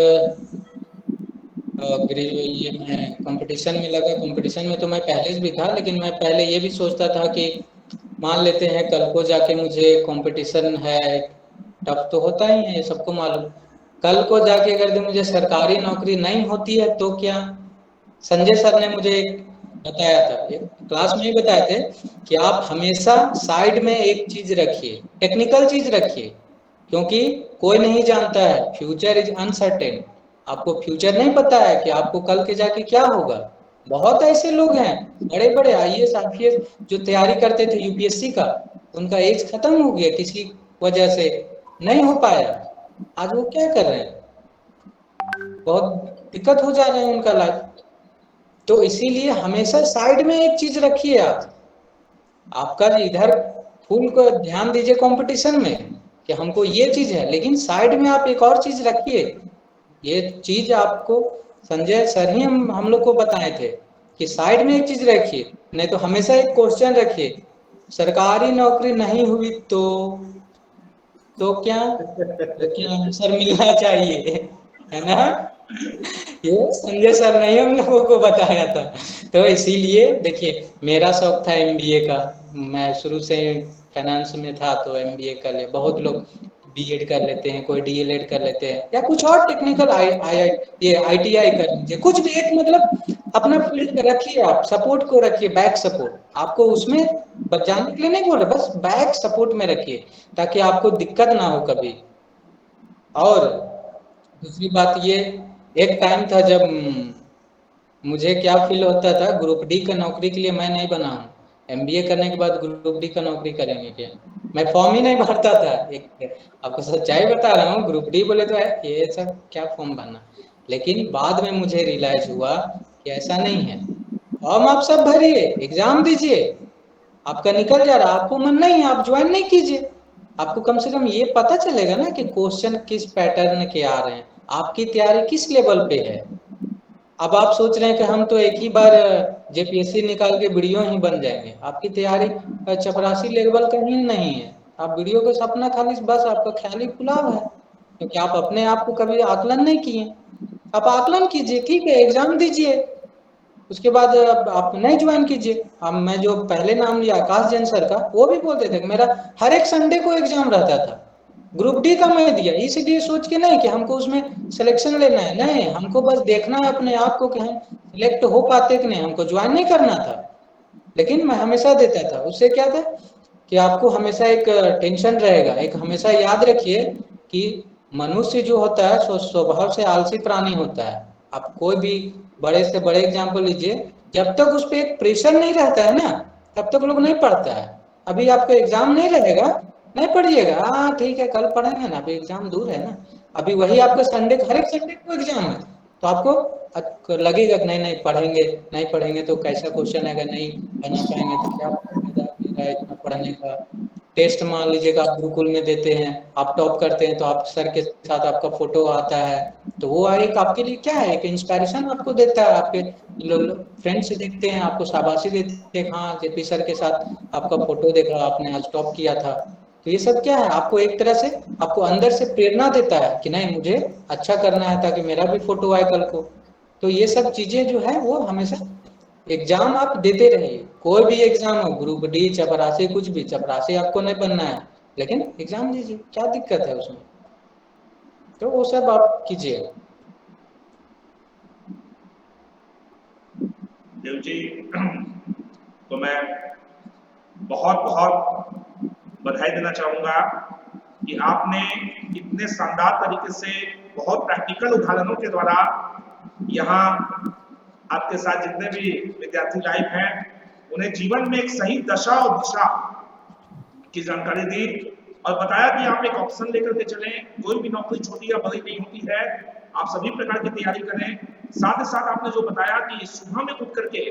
ये मैं कंपटीशन में लगा। कंपटीशन में तो मैं पहले से भी था, लेकिन मैं पहले ये भी सोचता था कि मान लेते हैं कल को जाके मुझे कंपटीशन है, टफ तो होता ही है, सबको मालूम। कल को जाके अगर मुझे सरकारी नौकरी नहीं होती है तो क्या। संजय सर ने मुझे बताया था, एक क्लास में ही बताए थे कि आप हमेशा साइड में एक चीज रखिए, टेक्निकल चीज रखिए, क्योंकि कोई नहीं जानता है, फ्यूचर इज अनसर्टेन। आपको फ्यूचर नहीं पता है कि आपको कल के जाके क्या होगा। बहुत ऐसे लोग हैं बड़े बड़े IAS IPS जो तैयारी करते थे UPSC का, उनका एज खत्म हो गया, किसी वजह से नहीं हो पाया। आज वो क्या कर रहे हैं, बहुत दिक्कत हो जा रहे हैं उनका लाइफ। तो इसीलिए हमेशा साइड में एक चीज रखिए आप, आपका इधर फुल को ध्यान दीजिए कंपटीशन में कि हमको ये चीज है, लेकिन साइड में आप एक और चीज रखिए। ये चीज आपको संजय सर ही हम लोग को बताए थे कि साइड में एक चीज रखिए, नहीं तो हमेशा एक क्वेश्चन रखिए, सरकारी नौकरी नहीं हुई तो क्या, तो क्या आंसर मिलना चाहिए, है ना। ये संजय सर ने हम लोगों को बताया था। तो इसीलिए देखिए, मेरा शौक था एमबीए का, मैं शुरू से फाइनेंस में था, तो एमबीए कर ले, बहुत लोग बीएड कर लेते हैं, कोई डीएलएड कर लेते हैं, या कुछ और टेक्निकल ये आईटीआई कर लीजिए, कुछ भी एक मतलब अपना फील्ड रखिए, आप सपोर्ट को रखिए, बैक सपोर्ट आपको उसमें जाने के लिए नहीं बोल रहे, बस बैक सपोर्ट में रखिए ताकि आपको दिक्कत ना हो कभी। और दूसरी बात ये, एक टाइम था जब मुझे क्या फील होता था, ग्रुप डी का नौकरी के लिए मैं नहीं बना हूँ, एमबीए करने के बाद ग्रुप डी का नौकरी करेंगे क्या, मैं फॉर्म ही नहीं भरता था। एक आपको सच्चाई बता रहा हूँ, ग्रुप डी बोले तो ये सब क्या फॉर्म भरना, लेकिन बाद में मुझे रियलाइज हुआ कि ऐसा नहीं है, फॉर्म आप सब भरिए, एग्जाम दीजिए, आपका निकल जा रहा, आपको मन नहीं है आप ज्वाइन नहीं कीजिए, आपको कम से कम ये पता चलेगा ना कि क्वेश्चन किस पैटर्न के आ रहे हैं, आपकी तैयारी किस लेवल पे है। अब आप सोच रहे हैं कि हम तो एक ही बार जेपीएससी निकाल के वीडियो ही बन जाएंगे, आपकी तैयारी चपरासी लेवल का ही नहीं है, आप वीडियो का सपना खाली बस आपका ख्याली पुलाव है, क्योंकि आप अपने आप को कभी आकलन नहीं किए। आप आकलन कीजिए, ठीक है, एग्जाम दीजिए, उसके बाद आप नहीं ज्वाइन कीजिए। अब मैं जो पहले नाम लिया आकाश जैन सर का, वो भी बोलते थे मेरा हर एक संडे को एग्जाम रहता था, ग्रुप डी का मैं दिया, इसलिए सोच के नहीं कि हमको उसमें सिलेक्शन लेना है, नहीं, हमको बस देखना है अपने आप को कि हम सिलेक्ट हो पाते कि नहीं, हमको ज्वाइन नहीं करना था, लेकिन मैं हमेशा देता था। उससे क्या था कि आपको हमेशा एक टेंशन रहेगा, एक हमेशा याद रखिए कि मनुष्य जो होता है स्वभाव से आलसी प्राणी होता है। आप कोई भी बड़े से बड़े एग्जाम्पल लीजिए, जब तक उस पर एक प्रेशर नहीं रहता है ना, तब तक लोग नहीं पढ़ता है। अभी आपका एग्जाम नहीं रहेगा, नहीं पढ़िएगा, हाँ ठीक है कल पढ़ेंगे ना, अभी एग्जाम दूर है ना, अभी वही आपका संडे, हर एक संडे को एग्जाम है, तो आपको लगेगा कि नहीं नहीं पढ़ेंगे, नहीं पढ़ेंगे तो कैसा क्वेश्चन आएगा, नहीं बना पाएंगे तो क्या फायदा मेरा इतना पढ़ने का। टेस्ट मान लीजिएगा आप गुरुकुल में देते हैं, आप टॉप करते हैं, तो आप सर के साथ आपका फोटो आता है, तो वो एक आपके लिए क्या है, एक इंस्पायरेशन आपको देता है, आपके फ्रेंड्स देखते हैं, आपको शाबाशी देते हैं, हाँ जेपी सर के साथ आपका फोटो देखा, आपने आज टॉप किया था। तो ये सब क्या है, आपको एक तरह से आपको अंदर से प्रेरणा देता है कि नहीं मुझे अच्छा करना है ताकि मेरा भी फोटो आए कल को। तो ये सब चीजें जो है वो हमेशा एग्जाम आप देते रहिए, कोई भी एग्जाम हो, ग्रुप डी, चपरासी, कुछ भी, चपरासी आपको नहीं बनना है, लेकिन एग्जाम दीजिए, क्या दिक्कत है उसमें, तो वो सब आप कीजिए। देव जी तो मैं बहुत बहुत बधाई देना चाहूंगा कि आपने इतने शानदार तरीके से बहुत प्रैक्टिकल उदाहरणों के द्वारा यहाँ आपके साथ जितने भी विद्यार्थी लाइव हैं उन्हें जीवन में एक सही दशा और दिशा की जानकारी दी और बताया कि आप एक ऑप्शन लेकर के चलें, कोई भी नौकरी छोटी या बड़ी नहीं होती है, आप सभी प्रकार की तैयारी करें। साथ ही साथ आपने जो बताया कि सुबह में उठ करके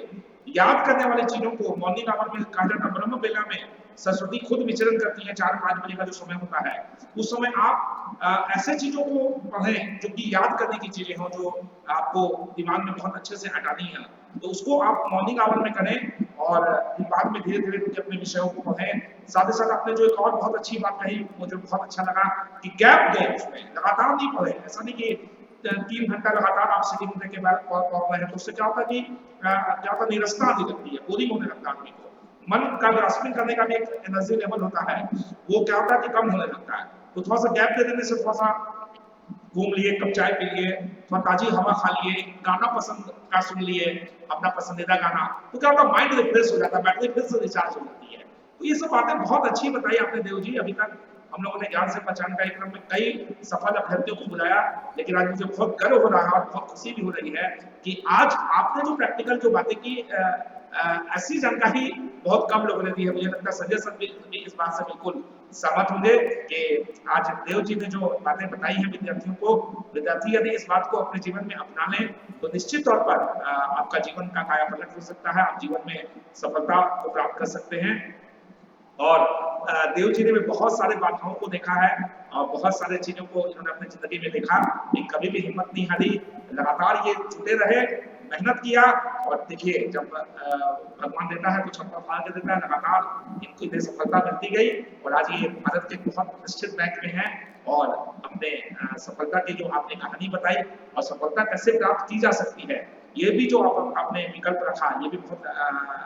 याद करने वाली चीजों को, मॉर्निंग आवर में कहा जाता है, ब्रह्म बेला में सरस्वती खुद विचरण करती है, 4-5 बजे का जो समय होता है, उस समय आप ऐसे चीजों को पढ़ें जो कि याद करने की चीजें हों, जो आपको दिमाग में बहुत अच्छे से हटानी है, तो उसको आप मॉर्निंग आवर में करें और बाद में धीरे धीरे अपने विषयों को पढ़ें। साथ ही साथ आपने जो एक और बहुत अच्छी बात कही, मुझे बहुत अच्छा लगा कि गैप दें, उसमें लगातार नहीं पढ़े, ऐसा नहीं कि 3 घंटा लगातार आप सीटिंग होने के बाद पढ़ रहे हैं, तो उससे क्या होता है कि क्या होता है, नीरसता आने लगती है, बोरिंग होने लगता है आदमी को, मन का ग्रास्पिंग करने का भी एक एनर्जी लेवल होता है, वो क्या होता है कि कम होने लगता है। तो थोड़ा सा गैप दे देने से थोड़ा सा घूम लिए, कप चाय पी लिए, थोड़ा ताजी हवा खा लिए, गाना पसंद का सुन लिए, अपना पसंदीदा गाना, तो क्या होता है माइंड रिफ्रेश हो जाता है, बैटरी फिर से रिचार्ज हो जाती है। तो ये सब बातें बहुत अच्छी बताई आपने देव जी। अभी तक हम लोगों ने ज्ञान से पहचान कार्यक्रम में कई सफल अभ्यर्थियों को बुलाया, लेकिन आज मुझे बहुत गर्व हो रहा है और बहुत खुशी भी हो रही है कि आज आपने जो प्रैक्टिकल जो बातें की, ऐसी जानकारी बहुत कम लोगों ने दी है। मुझे लगता है संजय सर भी इस बात से बिल्कुल सहमत होंगे कि आज देव जी ने जो बातें बताई हैं विद्यार्थियों को, विद्यार्थी यदि इस बात को अपने जीवन में अपना लें तो निश्चित तौर पर आपका जीवन का कायापलट हो सकता है, आप जीवन में सफलता को प्राप्त कर सकते हैं। और देव जी ने भी बहुत सारे बाधाओं को देखा है और बहुत सारे चीजों को इन्होंने अपनी जिंदगी में देखा, लेकिन कभी भी हिम्मत नहीं हारी, लगातार ये जुटे रहे, मेहनत किया। और देखिए जब भगवान देता है तो छप्पर फाड़ के देता है, लगातार इनको इन्हें सफलता मिलती गई और आज ये भारत के बहुत प्रतिष्ठित बैंक में हैं। और अपने सफलता की जो आपने कहानी बताई और सफलता कैसे प्राप्त की जा सकती है, ये भी जो आपने विकल्प रखा, ये भी बहुत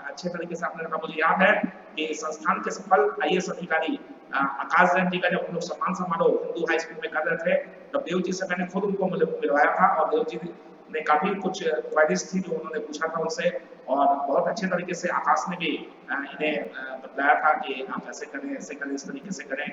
अच्छे तरीके से आपने रखा। मुझे याद है कि संस्थान के सफल IAS अधिकारी आकाश जैन जी का जब हम लोग सम्मान समारोह हिंदू हाई स्कूल में कर रहे थे, तब देव जी से मैंने खुद उनको मिलवाया था और देव जी ने काफी कुछ क्वेरीज थी जो उन्होंने पूछा था उनसे, और बहुत अच्छे तरीके से आकाश ने भी इन्हें बताया था कि आप ऐसे करें, ऐसे करें, इस तरीके से करें।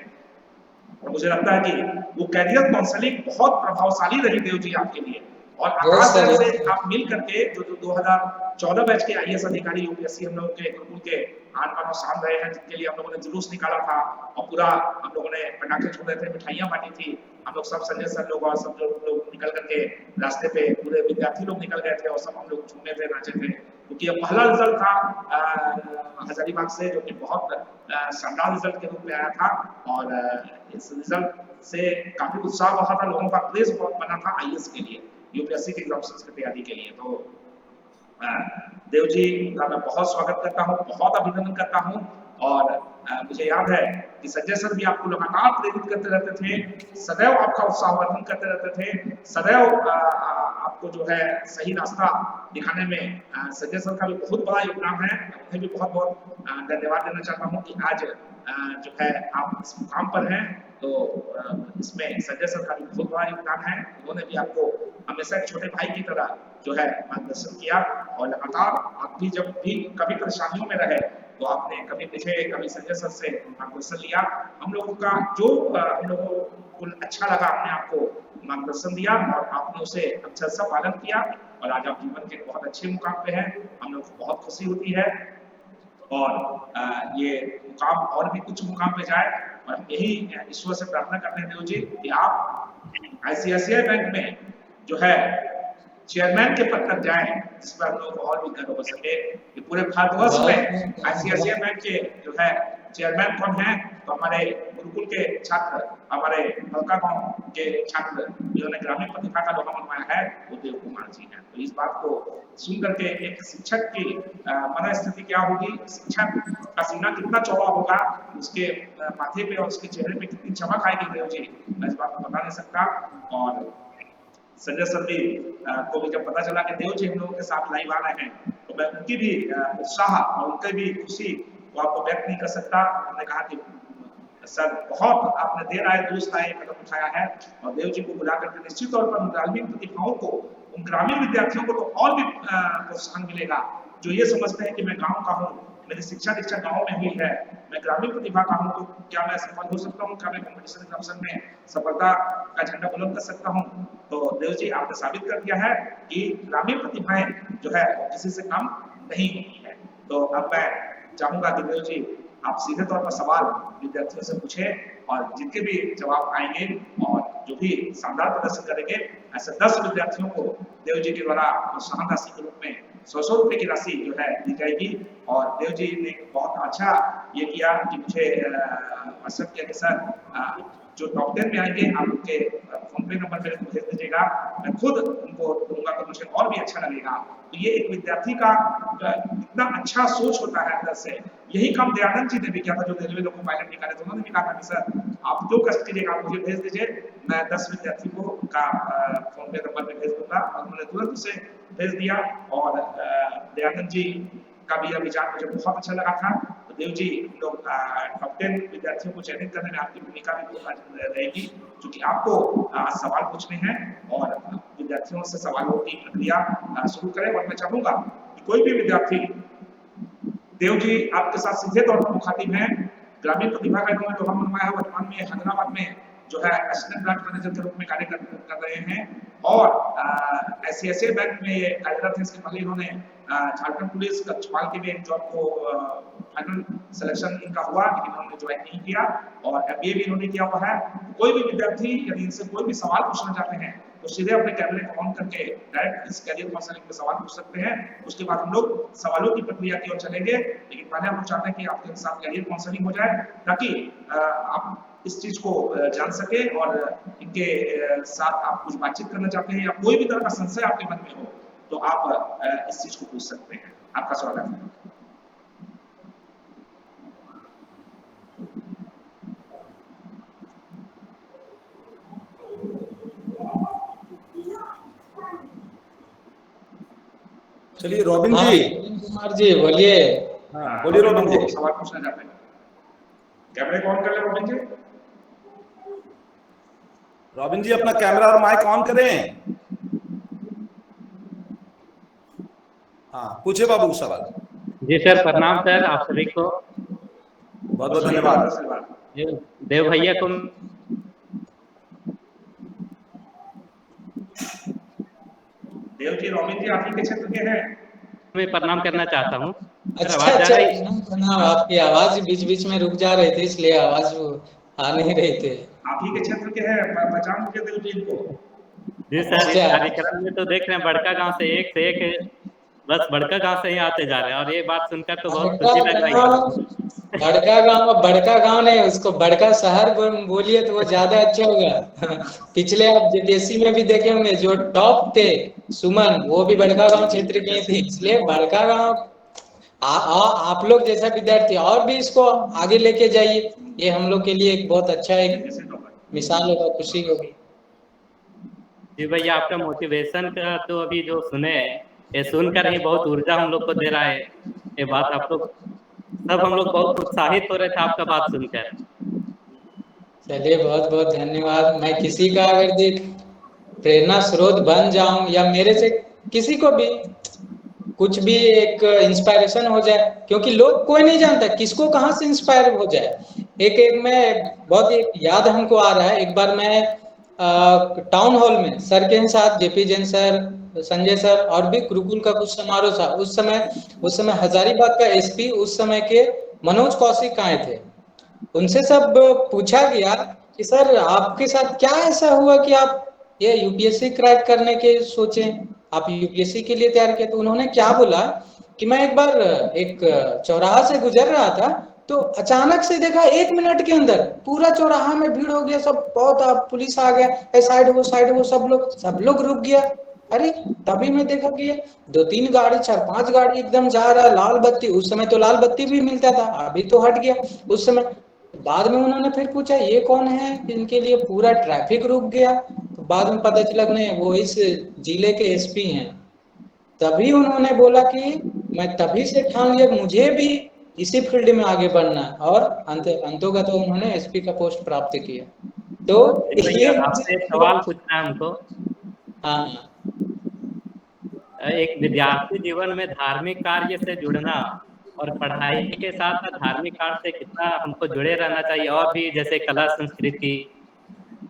और मुझे लगता है कि वो कैरियर काउंसलिंग बहुत प्रभावशाली रही देव जी आपके लिए। और आकाश जैन से आप मिल करके जो 2014 बैच के IAS अधिकारी UPSC हम लोगों के गुरुकुल के आन बान शान रहे हैं, जिनके लिए हम लोगों ने जुलूस निकाला था और पूरा हम लोगों ने पटाखे छोड़े थे, मिठाइयां बांटी थी, हम लोग सब संजय सर लोग और सब लोग निकल करके रास्ते पे पूरे विद्यार्थी लोग निकल गए थे और सब हम लोग झूमे थे, नाचे थे, क्योंकि ये पहला रिजल्ट था हजारीबाग से, जो कि बहुत शानदार रिजल्ट के रूप में आया था। और इस रिजल्ट से काफी उत्साह बढ़ा था, लोगों का क्रेज बना था IAS के लिए, UPSC के एग्जामिनेशन की तैयारी के लिए। तो देव जी का मैं बहुत स्वागत करता हूँ, बहुत अभिनंदन करता हूँ। और मुझे याद है कि संजय सर भी आपको लगातार प्रेरित करते रहते थे, सदैव आपका उत्साहवर्धन करते रहते थे, सदैव आपको जो है सही रास्ता दिखाने में संजय सर का भी बहुत बड़ा योगदान है। उन्हें भी बहुत बहुत धन्यवाद देना चाहता हूँ कि आज जो है आप इस मुकाम पर हैं, तो इसमें संजय सर का भी बहुत बड़ा योगदान है। उन्होंने भी आपको हमेशा एक छोटे भाई की तरह जो है मार्गदर्शन किया और लगातार आप भी जब भी कभी परेशानियों में रहे तो आपने कभी मुझे कभी संजय सर से मार्गदर्शन लिया। हम लोगों का जो हम लोगों को अच्छा लगा, आपने आपको मार्गदर्शन दिया और आपने उसे अक्षर सा पालन किया और आज आप जीवन के बहुत अच्छे मुकाम पे हैं। हम लोग को बहुत खुशी होती है और ये मुकाम और भी कुछ मुकाम पे जाए और हम यही ईश्वर से प्रार्थना करते हैं देव जी कि आप ICICI बैंक में जो है चेयरमैन के पद तक जाएं, जिस पर हम लोगों को और भी गर्व हो सके कि पूरे भारतवर्ष में ICICI बैंक के जो है चेयरमैन कौन है, तो हमारे गुरुकुल के छात्र, हमारे बलका गांव के छात्र जिन्होंने ग्रामीण प्रतिभा का लोहा मनवाया है, वो देव कुमार जी हैं। तो इस बात को सुन करके एक शिक्षक की मन स्थिति क्या होगी, शिक्षक का सीना कितना चौड़ा होगा, उसके माथे पे और उसके चेहरे पे कितनी चमक आएगी देव जी, मैं इस बात को बता नहीं सकता। और संजय सर भी को भी जब पता चला कि देव जी हम लोगों के साथ लाइव आ रहे हैं, तो मैं उनकी भी उत्साह और उनकी भी खुशी को आपको व्यक्त नहीं कर सकता। उन्होंने कहा कि सर बहुत आपने देर आए दुरुस्त आए कदम उठाया है और देव जी को बुला करके निश्चित तौर पर उन ग्रामीण प्रतिभाओं को, उन ग्रामीण विद्यार्थियों को तो और भी प्रोत्साहन मिलेगा जो ये समझते हैं कि मैं गाँव का हूँ, मेरी शिक्षा दीक्षा गाँव में हुई है, मैं ग्रामीण प्रतिभा का हूँ, तो क्या मैं सफल हो सकता हूँ, क्या मैं कॉम्पिटिशन एग्जामिनेशन में सफलता का झंडा बुलंद कर सकता हूँ। तो देव जी आपने साबित कर दिया है कि ग्रामीण प्रतिभाएं जो है वो किसी से कम नहीं होती है। तो अब मैं चाहूंगा कि देव जी आप सीधे तौर पर सवाल विद्यार्थियों से पूछे और जिनके भी जवाब आएंगे और जो भी शानदार प्रदर्शन करेंगे, ऐसे 10 विद्यार्थियों को देव जी के द्वारा प्रोत्साहन राशि के रूप में 100 रुपए की राशि जो है दी जाएगी। और देव जी ने बहुत अच्छा ये किया कि मुझे व्हाट्सएप किया कि सर जो टॉप 10 में आएंगे आप उनके फोन पे नंबर मेरे को भेज दीजिएगा, मैं खुद उनको दूंगा तो मुझे और भी अच्छा लगेगा। तो ये एक विद्यार्थी का इतना अच्छा सोच होता है अंदर से। यही काम दयानंद जी ने भी किया था, जो रेलवे लोको पायलट निकाले थे, उन्होंने भी कहा था कि सर आप जो कष्ट कीजिएगा आप मुझे भेज दीजिए, मैं 10 विद्यार्थी को उनका फोन पे नंबर पे भेज दूंगा। और उन्होंने तुरंत उसे भेज दिया और दयानंद जी का भी यह विचार मुझे बहुत अच्छा लगा था। तो देव जी लोग टॉप 10 विद्यार्थियों को चयनित करने में आपकी भूमिका भी बहुत रहेगी, क्योंकि आपको आज सवाल पूछने हैं और विद्यार्थियों से सवालों की प्रक्रिया शुरू करें। और मैं चाहूंगा कि कोई भी विद्यार्थी, देव जी आपके साथ सीधे तौर पर मुखातिब हैं, ग्रामीण प्रतिभा का इन्होंने लोहा मनवाया है, वर्तमान में हैदराबाद में जो है असिस्टेंट ब्रांच मैनेजर के रूप में कार्य कर रहे हैं और ICICI बैंक में कार्यरत है। इसके पहले इन्होंने झारखंड पुलिस कक्षपाल के भी एक जॉब को फाइनल सिलेक्शन इनका हुआ, लेकिन इन्होंने ज्वाइन नहीं किया और MBA भी इन्होंने किया हुआ है। कोई भी विद्यार्थी यदि इनसे कोई भी सवाल पूछना चाहते हैं तो सीधे अपने कैमरे को ऑन करके डायरेक्ट इस कैरियर काउंसलिंग में सवाल पूछ सकते हैं। उसके बाद हम लोग सवालों की प्रक्रिया की ओर चलेंगे, लेकिन पहले हम लोग चाहते हैं कि आपके साथ कैरियर काउंसलिंग हो जाए ताकि आप इस चीज को जान सके और इनके साथ आप कुछ बातचीत करना चाहते हैं या कोई भी तरह का संशय आपके मन में हो तो आप इस चीज को पूछ सकते हैं। आपका स्वागत है। चलिए रॉबिन हाँ, जी। कुमार जी बोलिए। हाँ बोलिए रॉबिन जी। सवाल पूछना चाहते हैं, कैमरे को ऑन कर ले रॉबिन जी। रॉबिन जी अपना कैमरा और माइक ऑन करें। हाँ पूछे बाबू सवाल। जी सर, प्रणाम सर आप सभी को। बहुत बहुत धन्यवाद। देव भैया को देव जी, रॉबिन जी आप ही के क्षेत्र के हैं। मैं प्रणाम करना चाहता हूँ। अच्छा, प्रणाम। आपकी आवाज बीच बीच में रुक जा रही थी, इसलिए आवाज आ नहीं रही थी। आप ही के क्षेत्र के हैं, पहचान के देव जी को। जी सर, इस कार्यक्रम में तो देख रहे हैं बड़का गांव से एक बस बड़का गांव से ही आते जा रहे हैं और ये बात सुनकर तो बहुत खुशी लग रही है। बड़का गांव नहीं, उसको बड़का शहर बोलिए तो वो ज्यादा अच्छा होगा। पिछले आप जेपीएससी में भी देखे होंगे, जो टॉप थे सुमन, वो भी बड़का गांव क्षेत्र के थे। इसलिए बड़का गांव आप लोग जैसा विद्यार्थी और भी इसको आगे लेके जाइए, ये हम लोग के लिए एक बहुत अच्छा एक मिसाल होगा, खुशी होगी। जी भैया, आपका मोटिवेशन का तो अभी जो सुने ये सुनकर ही बहुत ऊर्जा हम लोग को दे रहा है। ये बात आप लोग सब हम लोग बहुत उत्साहित हो रहे थे आपका बात सुनकर। चलिए बहुत बहुत धन्यवाद। मैं किसी का अगर देख प्रेरणा स्रोत बन जाऊं या मेरे से किसी को भी कुछ भी एक इंस्पायरेशन हो जाए, क्योंकि लोग कोई नहीं जानता किसको कहाँ से इंस्पायर हो जाए। एक मैं बहुत एक याद हमको आ रहा है, एक बार मैं टाउन हॉल में सर के साथ JP Jain sir, Sanjay sir और भी गुरुकुल का कुछ समारोह था। उस समय हजारीबाग का एसपी उस समय के मनोज कौशिक आए थे। उनसे सब पूछा गया कि सर आपके साथ क्या ऐसा हुआ कि आप ये यूपीएससी क्रैक करने के सोचे, आप यूपीएससी के लिए तैयार किया। तो उन्होंने क्या बोला कि मैं एक बार एक चौराहा से गुजर रहा था तो अचानक से देखा 1 मिनट के अंदर पूरा चौराहा में भीड़ हो गया, सब बहुत पुलिस आ गया, साइड वो सब लोग रुक गया। अरे तभी मैं देखा कि 2-3 गाड़ी 4-5 गाड़ी एकदम जा रहा, लाल बत्ती। उस समय तो लाल बत्ती भी मिलता था, अभी तो हट गया उस समय। बाद में उन्होंने फिर पूछा ये कौन है, इनके लिए पूरा ट्रैफिक रुक गया। तो बाद में पता चला नहीं, वो इस जिले के एसपी हैं। तभी उन्होंने बोला कि मैं तभी से ठान लिया मुझे भी इसी फील्ड में आगे बढ़ना है, और अंतोगत तो उन्होंने एसपी का पोस्ट प्राप्त किया। तो ये आपसे सवाल पूछना है हमको। हाँ, एक विद्यार्थी जीवन में धार्मिक कार्य से जुड़ना और पढ़ाई के साथ साथ धार्मिक कार्य से कितना हमको जुड़े रहना चाहिए, और भी जैसे कला संस्कृति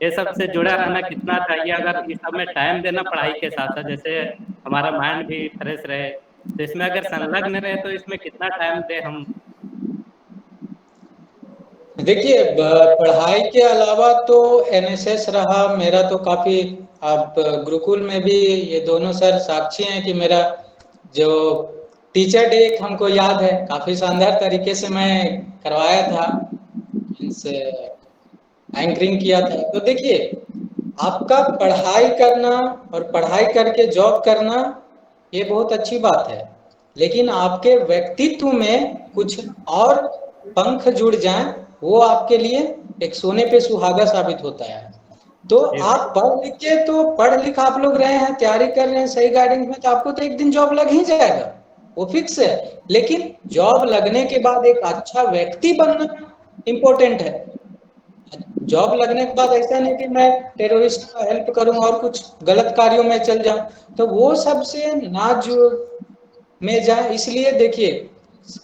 ये सब से जुड़ा रहना कितना चाहिए। अगर इस सब में टाइम देना पढ़ाई के साथ साथ, जैसे हमारा माइंड भी फ्रेश रहे, तो इसमें अगर संलग्न रहे तो इसमें कितना टाइम दे हम। देखिए पढ़ाई के अलावा तो एनएसएस रहा मेरा तो काफी। आप गुरुकुल में भी ये दोनों सर साक्षी हैं कि मेरा जो टीचर डे हमको याद है, काफी शानदार तरीके से मैं करवाया था, इनसे एंकरिंग किया था। तो देखिए आपका पढ़ाई करना और पढ़ाई करके जॉब करना ये बहुत अच्छी बात है, लेकिन आपके व्यक्तित्व में कुछ और पंख जुड़ जाएं, वो आपके लिए एक सोने पे सुहागा साबित होता है। तो आप पढ़ लिख आप लोग रहे हैं, तैयारी कर रहे हैं सही गाइडेंस में, तो आपको तो एक दिन जॉब लग ही जाएगा, वो फिक्स है। लेकिन जॉब लगने के बाद एक अच्छा व्यक्ति बनना इम्पोर्टेंट है। जॉब लगने के बाद ऐसा नहीं कि मैं टेररिस्ट का हेल्प करूं और कुछ गलत कार्यों में चल जाऊं, तो वो सबसे ना जुड़ में जाए। इसलिए देखिए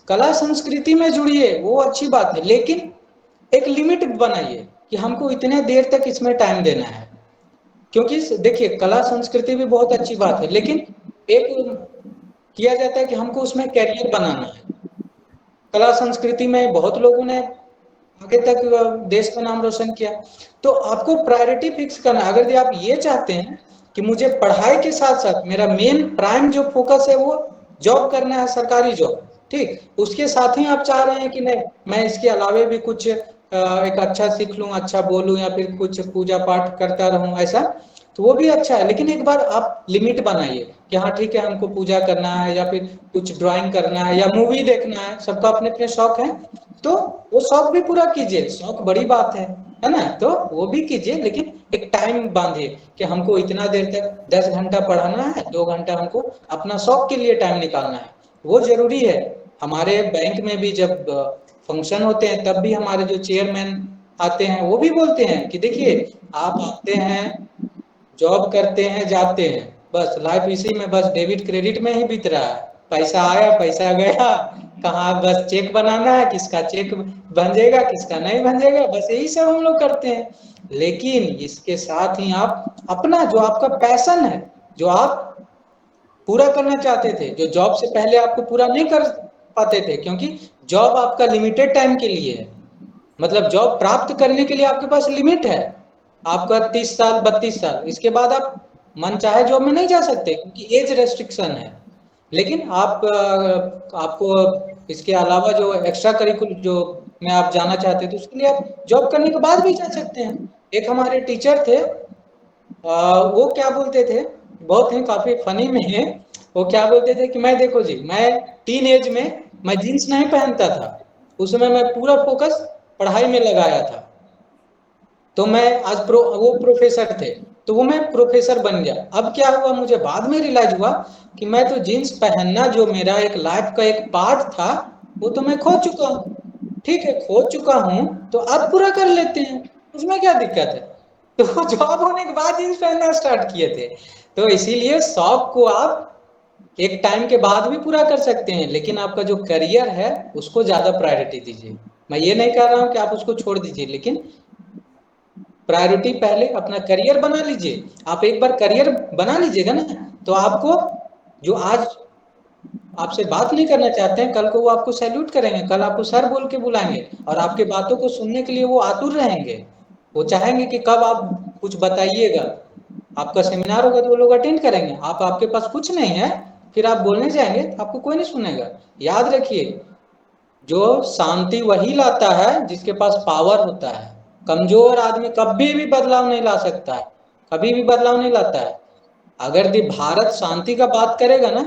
कला संस्कृति में जुड़िए, वो अच्छी बात है, लेकिन एक लिमिट बनाइए कि हमको इतने देर तक इसमें टाइम देना है। क्योंकि देखिए कला संस्कृति भी बहुत अच्छी बात है, लेकिन एक किया जाता है कि हमको उसमें कैरियर बनाना है। कला संस्कृति में बहुत लोगों ने आगे तक देश का नाम रोशन किया। तो आपको प्रायोरिटी फिक्स करना, अगर आप ये चाहते हैं कि मुझे पढ़ाई के साथ साथ मेरा मेन प्राइम जो फोकस है वो जॉब करना है, सरकारी जॉब, ठीक, उसके साथ ही आप चाह रहे हैं कि नहीं मैं इसके अलावे भी कुछ एक अच्छा सीख लूं, अच्छा बोलूं, या फिर कुछ पूजा पाठ करता रहूं, ऐसा तो वो भी अच्छा है। लेकिन एक बार आप लिमिट बनाइए कि हाँ ठीक है हमको पूजा करना है, या फिर कुछ ड्राइंग करना है, या मूवी देखना है, सबका अपने अपने शौक है, तो वो शौक भी पूरा कीजिए, शौक बड़ी बात है ना, तो वो भी कीजिए, लेकिन एक टाइम बांधिए कि हमको इतना देर तक 10 घंटा पढ़ाना है, 2 घंटा हमको अपना शौक के लिए टाइम निकालना है, वो जरूरी है। हमारे बैंक में भी जब फंक्शन होते हैं तब भी हमारे जो चेयरमैन आते हैं वो भी बोलते हैं कि देखिए आप आते हैं, जॉब करते हैं, जाते हैं, बस लाइफ इसी में बस डेबिट क्रेडिट में ही बीत रहा है, पैसा आया पैसा गया, कहाँ बस चेक बनाना है, किसका चेक बन जाएगा किसका नहीं बन जाएगा, बस यही सब हम लोग करते हैं। लेकिन इसके साथ ही आप अपना जो आपका पैशन है, जो आप पूरा करना चाहते थे, जो जॉब से पहले आपको पूरा नहीं कर पाते थे, क्योंकि जॉब आपका लिमिटेड टाइम के लिए है, मतलब जॉब प्राप्त करने के लिए आपके पास लिमिट है, आपका 30 साल 32 साल, इसके बाद आप मन चाहे जॉब में नहीं जा सकते क्योंकि एज रेस्ट्रिक्शन है। लेकिन आप आपको इसके अलावा जो एक्स्ट्रा करिकुलर जो में आप जाना चाहते थे उसके लिए आप जॉब करने के बाद भी जा सकते हैं। एक हमारे टीचर थे, वो क्या बोलते थे, बहुत ही काफी फनी में है, वो क्या बोलते थे कि मैं देखो जी मैं टीन एज में मैं जीन्स नहीं पहनता था, उस समय मैं पूरा फोकस पढ़ाई में लगाया था, तो मैं आज वो प्रोफेसर थे तो वो मैं प्रोफेसर बन गया। अब क्या हुआ, मुझे बाद में रियलाइज हुआ कि मैं तो जीन्स पहनना जो मेरा एक लाइफ का एक पार्ट था वो तो मैं खो चुका हूँ, ठीक है खो चुका हूँ तो अब पूरा कर लेते हैं, उसमें क्या दिक्कत है। तो जॉब होने के बाद जीन्स पहनना स्टार्ट किए थे। तो इसीलिए शौक को आप एक टाइम के बाद भी पूरा कर सकते हैं, लेकिन आपका जो करियर है उसको ज्यादा प्रायोरिटी दीजिए। मैं ये नहीं कह रहा हूँ कि आप उसको छोड़ दीजिए, लेकिन प्रायोरिटी पहले अपना करियर बना लीजिए। आप एक बार करियर बना लीजिएगा ना तो आपको जो आज आपसे बात नहीं करना चाहते हैं कल को वो आपको सैल्यूट करेंगे, कल आपको सर बोल के बुलाएंगे और आपके बातों को सुनने के लिए वो आतुर रहेंगे, वो चाहेंगे कि कब आप कुछ बताइएगा, आपका सेमिनार होगा तो वो लोग अटेंड करेंगे। आप आपके पास कुछ नहीं है फिर आप बोलने जाएंगे तो आपको कोई नहीं सुनेगा। याद रखिए जो शांति वही लाता है जिसके पास पावर होता है, कमजोर आदमी कभी भी बदलाव नहीं ला सकता है, कभी भी बदलाव नहीं लाता है। अगर भारत शांति का बात करेगा ना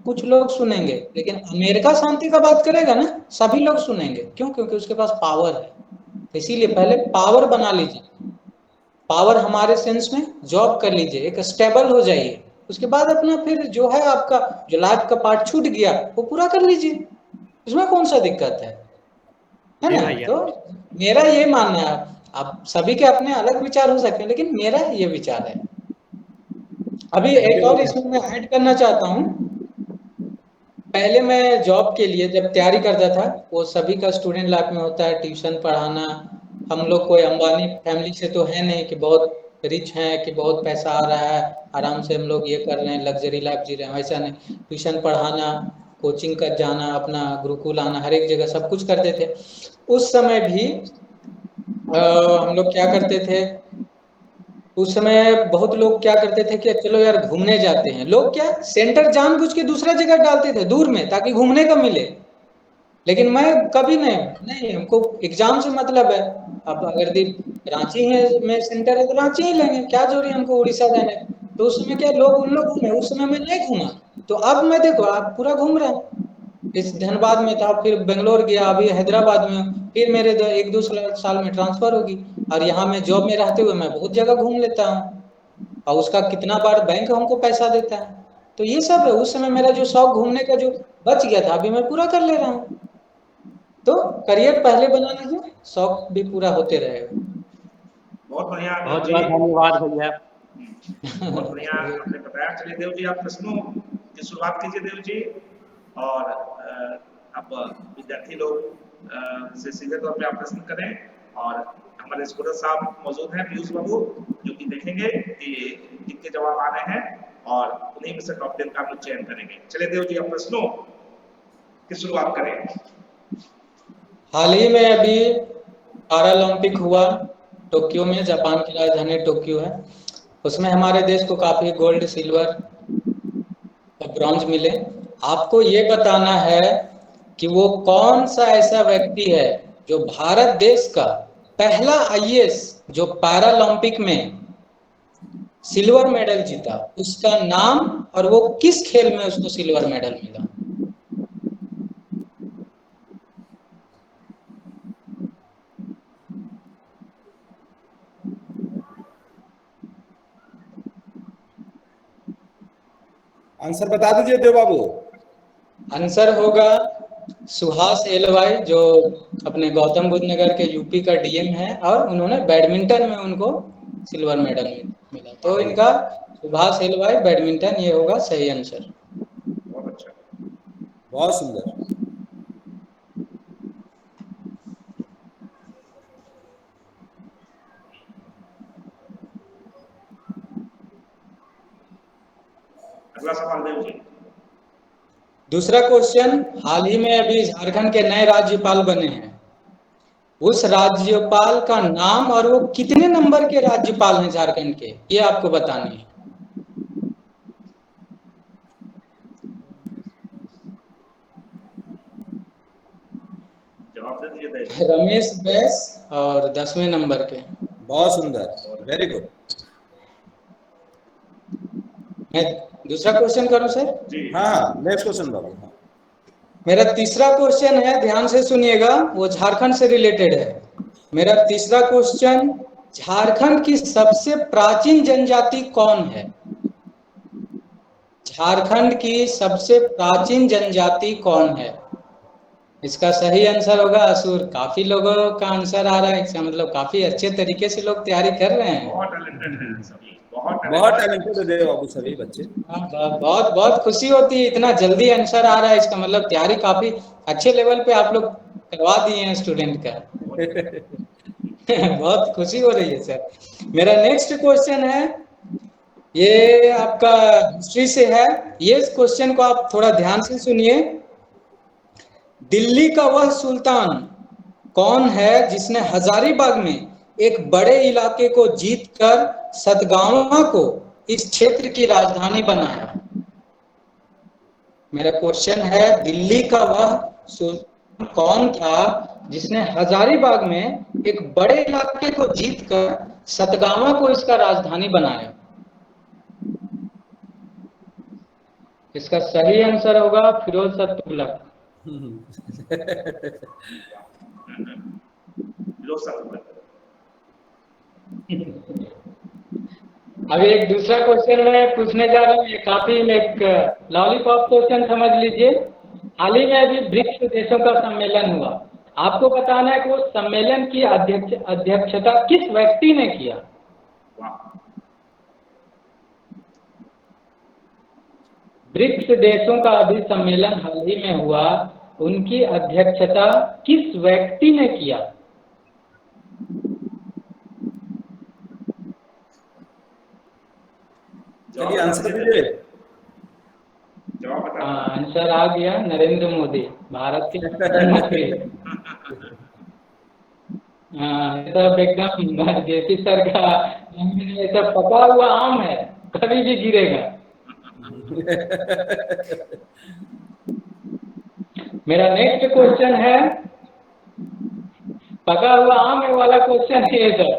कुछ लोग सुनेंगे, लेकिन अमेरिका शांति का बात करेगा ना सभी लोग सुनेंगे, क्यों? क्योंकि उसके पास पावर है। इसीलिए पहले पावर बना लीजिए, पावर हमारे सेंस में जॉब कर लीजिए, एक स्टेबल हो जाइए, उसके बाद अपना फिर जो है आपका जो लाइफ का पार्ट छूट गया वो पूरा कर लीजिए, उसमें कौन सा दिक्कत है ना। तो मेरा ये मानना है, अब सभी के अपने अलग विचार हो सकते हैं लेकिन मेरा ये विचार है। अभी एक और इसमें मैं ऐड करना चाहता हूँ, पहले मैं जॉब के लिए जब तैयारी करता था, वो सभी का स्टूडेंट लाइफ में होता है, ट्यूशन पढ़ाना, हम लोग कोई अंबानी फैमिली से तो है नहीं कि बहुत रिच हैं कि बहुत पैसा आ रहा है आराम से हम लोग ये कर रहे हैं लग्जरी लाइफ जी रहे हैं, ऐसा नहीं। ट्यूशन पढ़ाना, कोचिंग कर जाना, अपना गुरुकुल आना, हर एक जगह सब कुछ करते थे। उस समय भी हम लोग क्या करते थे, उस समय बहुत लोग क्या करते थे कि चलो यार घूमने जाते हैं, लोग क्या सेंटर जानबूझ के दूसरा जगह डालते थे दूर में ताकि घूमने का मिले, लेकिन मैं कभी नहीं हमको एग्जाम से मतलब है। अब अगर रांची है में सेंटर है तो रांची ही लेंगे, क्या जरूरी हमको उड़ीसा जाने। तो उस समय क्या लोग उन लोग घूमे, उस समय मैं नहीं घूमा, तो अब मैं देखो आप पूरा घूम रहा हूँ। इस धनबाद में था, फिर बेंगलोर गया, अभी हैदराबाद में, फिर मेरे 1-2 साल में ट्रांसफर होगी, और यहाँ में जॉब में रहते हुए मैं बहुत जगह घूम लेता हूँ, और उसका कितना बार बैंक हमको पैसा देता है। तो ये सब है, उस समय मेरा जो शौक घूमने का जो बच गया था अभी मैं पूरा कर ले रहा हूँ। तो करियर पहले बना लीजिए, शौक भी पूरा होते रहेगा। बहुत बढ़िया, बहुत बहुत धन्यवाद भैया। बहुत बढ़िया आपने बताया। चलिए देव जी आप प्रश्नों की शुरुआत कीजिए देव जी, और अब विद्यार्थी लोग से सीधे तौर पे आप प्रश्न करें, और हमारे स्कूटर साहब मौजूद हैं पीयूष बाबू जो कि देखेंगे कि कितने जवाब आ रहे हैं और उन्हीं में से टॉप 10 का हम चयन करेंगे। चलिए देव जी आप प्रश्नों की शुरुआत करें। हाल ही में अभी पैरालंपिक हुआ टोक्यो में, जापान की राजधानी टोक्यो है। उसमें हमारे देश को काफी गोल्ड, सिल्वर और ब्रॉन्ज मिले। आपको ये बताना है कि वो कौन सा ऐसा व्यक्ति है जो भारत देश का पहला आईएएस जो पैरालंपिक में सिल्वर मेडल जीता, उसका नाम और वो किस खेल में उसको सिल्वर मेडल मिला। आंसर बता दीजिए देव बाबू। आंसर होगा सुहास एलवाई, जो अपने गौतम बुद्ध नगर के यूपी का डीएम है, और उन्होंने बैडमिंटन में उनको सिल्वर मेडल मिला। तो इनका सुभाष एलवाई, बैडमिंटन, ये होगा सही आंसर। बहुत अच्छा। बहुत सुंदर। अगला सवाल देव जी। दूसरा क्वेश्चन, हाल ही में अभी झारखंड के नए राज्यपाल बने हैं, उस राज्यपाल का नाम और वो कितने नंबर के राज्यपाल हैं झारखंड के, ये आपको बतानी है। जवाब दे दीजिए देव। रमेश बैस, और 10वें नंबर पे। बहुत सुंदर, वेरी गुड। मैं दूसरा क्वेश्चन करूं सर? जी हाँ, नेक्स्ट क्वेश्चन बाबू। हाँ। मेरा तीसरा क्वेश्चन है, ध्यान से सुनिएगा, वो झारखंड से रिलेटेड है। मेरा तीसरा क्वेश्चन, झारखंड की सबसे प्राचीन जनजाति कौन है? झारखंड की सबसे प्राचीन जनजाति कौन है? इसका सही आंसर होगा असुर। काफी लोगों का आंसर आ रहा है, इसका मतलब काफी अच्छे तरीके से लोग तैयारी कर रहे हैं। बहुत टैलेंटेड हैं सभी, बहुत टैलेंटेड है देव बाबू सभी बच्चे। बहुत बहुत खुशी होती है, इतना जल्दी आंसर आ रहा है, इसका मतलब तैयारी काफी अच्छे लेवल पे आप लोग करवा दिए हैं स्टूडेंट का। बहुत खुशी हो रही है सर। मेरा नेक्स्ट क्वेश्चन है, ये आपका हिस्ट्री से है। ये क्वेश्चन को आप थोड़ा ध्यान से सुनिए। दिल्ली का वह सुल्तान कौन है जिसने हजारीबाग में एक बड़े इलाके को जीतकर सतगावा को इस क्षेत्र की राजधानी बनाया? मेरा क्वेश्चन है, दिल्ली का वह सुल्तान कौन था जिसने हजारीबाग में एक बड़े इलाके को जीतकर सतगावा को इसका राजधानी बनाया? इसका सही आंसर होगा फिरोज शाह तुगलक। अभी एक दूसरा क्वेश्चन मैं पूछने जा रहा हूँ, ये काफी एक लॉलीपॉप क्वेश्चन समझ लीजिए। हाल ही में अभी ब्रिक्स देशों का सम्मेलन हुआ। आपको बताना है कि उस सम्मेलन की अध्यक्षता किस व्यक्ति ने किया? ब्रिक्स देशों का अभी सम्मेलन हाल ही में हुआ, उनकी अध्यक्षता किस व्यक्ति ने किया? चलिए आंसर दीजिए। आंसर आ गया, नरेंद्र मोदी, भारत के प्रधानमंत्री। सब एकदम जेपी सर का ऐसा पका हुआ आम है, कभी भी गिरेगा। मेरा नेक्स्ट क्वेश्चन है, पका हुआ आम वाला क्वेश्चन है सर।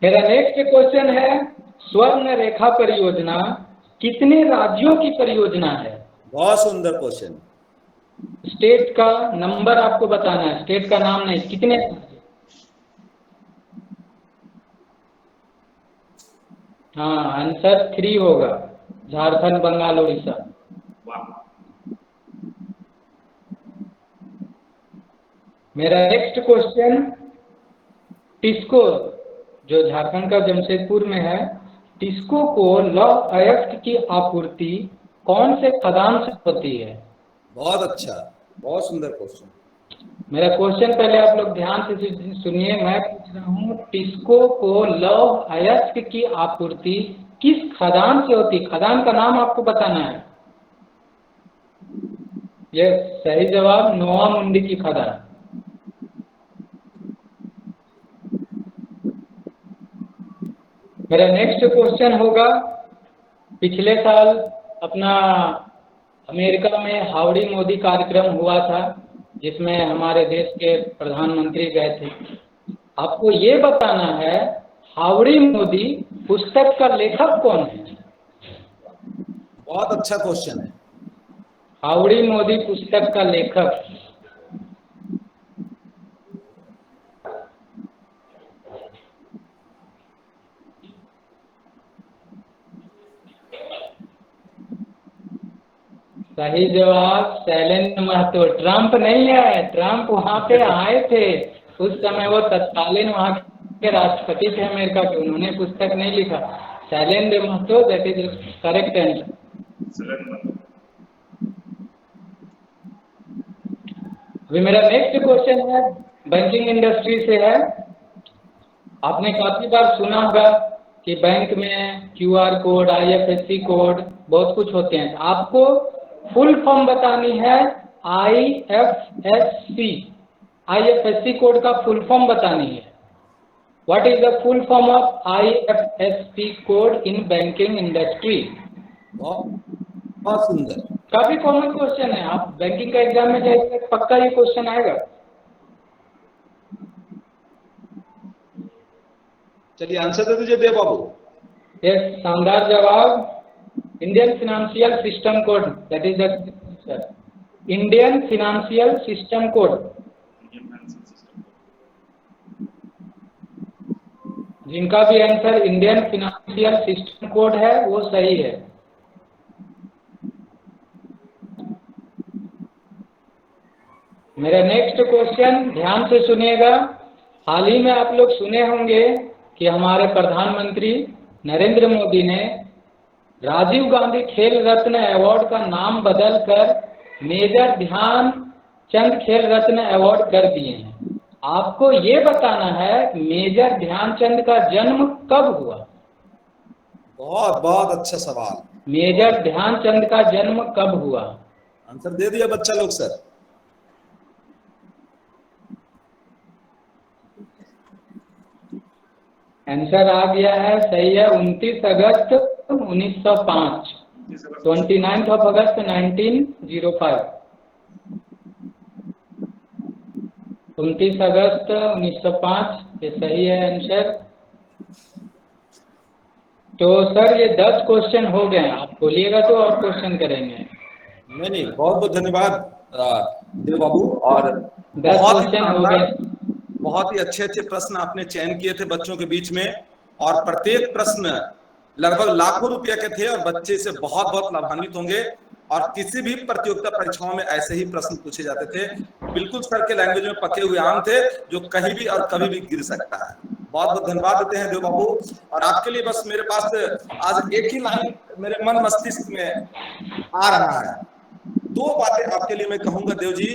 मेरा नेक्स्ट क्वेश्चन है, स्वर्ण रेखा परियोजना कितने राज्यों की परियोजना है? बहुत सुंदर क्वेश्चन। स्टेट का नंबर आपको बताना है, स्टेट का नाम नहीं, कितने? हाँ, आंसर 3 होगा, झारखंड, बंगाल, उड़ीसा। मेरा नेक्स्ट क्वेश्चन, टिस्को जो झारखंड का जमशेदपुर में है, टिस्को को लौह अयस्क की आपूर्ति कौन से खदान से होती है? बहुत अच्छा, बहुत सुंदर क्वेश्चन। मेरा क्वेश्चन पहले आप लोग ध्यान से सुनिए। मैं पूछ रहा हूँ, टिस्को को लौह अयस्क की आपूर्ति किस खदान से होती? खदान का नाम आपको बताना है। ये सही जवाब नोआ मुंडी की खदान। मेरा नेक्स्ट क्वेश्चन होगा, पिछले साल अपना अमेरिका में हाउडी मोदी कार्यक्रम हुआ था, जिसमें हमारे देश के प्रधानमंत्री गए थे। आपको ये बताना है हाउडी मोदी पुस्तक का लेखक कौन है? बहुत अच्छा क्वेश्चन है। हाउडी मोदी पुस्तक का लेखक। सही जवाब शैलेंद्र महतो। ट्रंप नहीं है, ट्रंप वहाँ पे आए थे उस समय, वो तत्कालीन वहाँ के राष्ट्रपति थे अमेरिका के, उन्होंने पुस्तक नहीं लिखा। Shailendra Mahato, that is correct answer. अभी मेरा नेक्स्ट क्वेश्चन है बैंकिंग इंडस्ट्री से है। आपने काफी बार सुना होगा कि बैंक में QR कोड, IFSC कोड बहुत कुछ होते हैं। आपको फुल फॉर्म बतानी है IFSC कोड का फुल फॉर्म बतानी है। What is the full form of IFSC code in banking industry? बहुत सुंदर, काफी कॉमन क्वेश्चन है, आप बैंकिंग का एग्जाम में जाएंगे पक्का ये क्वेश्चन आएगा। चलिए आंसर दे दीजिए देव बाबू। यस, शानदार जवाब। Indian financial system code, that is the Indian financial system code. जिनका भी answer Indian financial system code है वो सही है। मेरा नेक्स्ट क्वेश्चन ध्यान से सुनिएगा। हाल ही में आप लोग सुने होंगे कि हमारे प्रधानमंत्री नरेंद्र मोदी ने राजीव गांधी खेल रत्न अवार्ड का नाम बदलकर मेजर ध्यानचंद खेल रत्न अवार्ड कर दिए हैं। आपको ये बताना है मेजर ध्यानचंद का जन्म कब हुआ? बहुत बहुत अच्छा सवाल। मेजर ध्यानचंद का जन्म कब हुआ? आंसर दे दिया बच्चा लोग सर। आंसर आ गया है, सही है। 29 अगस्त 1905, 29 अगस्त 1905। 29 अगस्त 1905 ये सही है आंसर। तो सर ये 10 क्वेश्चन हो गए, आप बोलिएगा तो और क्वेश्चन करेंगे। नहीं, बहुत बहुत धन्यवाद देव बाबू। और 10 क्वेश्चन हो गए। बहुत ही अच्छे अच्छे प्रश्न आपने चयन किए थे बच्चों के बीच में, और प्रत्येक प्रश्न लगभग लाखों रुपए के थे और बच्चे से बहुत बहुत लाभान्वित होंगे। और किसी भी प्रतियोगिता परीक्षाओं में ऐसे ही प्रश्न पूछे जाते थे, बिल्कुल सर के लैंग्वेज में पके हुए आम थे, जो कहीं भी और कभी भी गिर सकता है। बहुत बहुत धन्यवाद देते हैं देव बाबू। और आपके लिए बस मेरे पास आज एक ही लाइन मेरे मन मस्तिष्क में आ रहा है। 2 बातें आपके लिए मैं कहूंगा देव जी,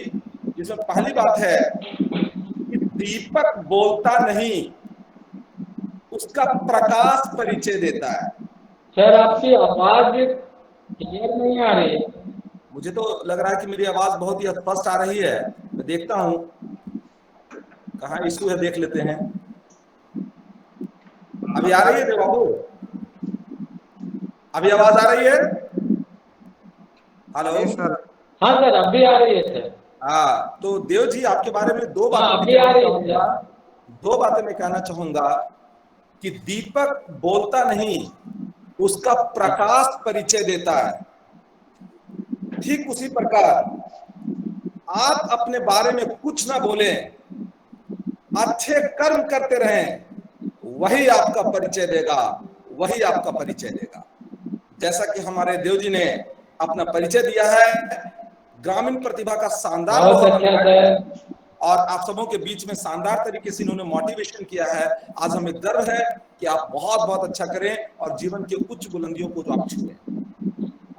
जिसमें पहली बात है कि दीपक बोलता नहीं, उसका प्रकाश परिचय देता है। सर आपकी आवाज क्लियर नहीं आ रही है। मुझे तो लग रहा है कि मेरी आवाज बहुत ही स्पष्ट आ रही है। मैं देखता हूं कहाँ इशू है, देख लेते हैं। अभी आ रही है देव बाबू? अभी आवाज आ रही है? Hello sir. हाँ सर अभी आ रही है सर। हाँ, तो देव जी आपके बारे में 2 बातें अभी आ रही है। 2 बातें मैं कहना चाहूंगा कि दीपक बोलता नहीं, उसका प्रकाश परिचय देता है। ठीक उसी प्रकार आप अपने बारे में कुछ ना बोलें, अच्छे कर्म करते रहें, वही आपका परिचय देगा, वही आपका परिचय देगा। जैसा कि हमारे देव जी ने अपना परिचय दिया है, ग्रामीण प्रतिभा का शानदार और आप सबों के बीच में शानदार तरीके से इन्होंने मोटिवेशन किया है। आज हमें गर्व है कि आप बहुत बहुत अच्छा करें और जीवन के उच्च बुलंदियों को जो आप छुएं।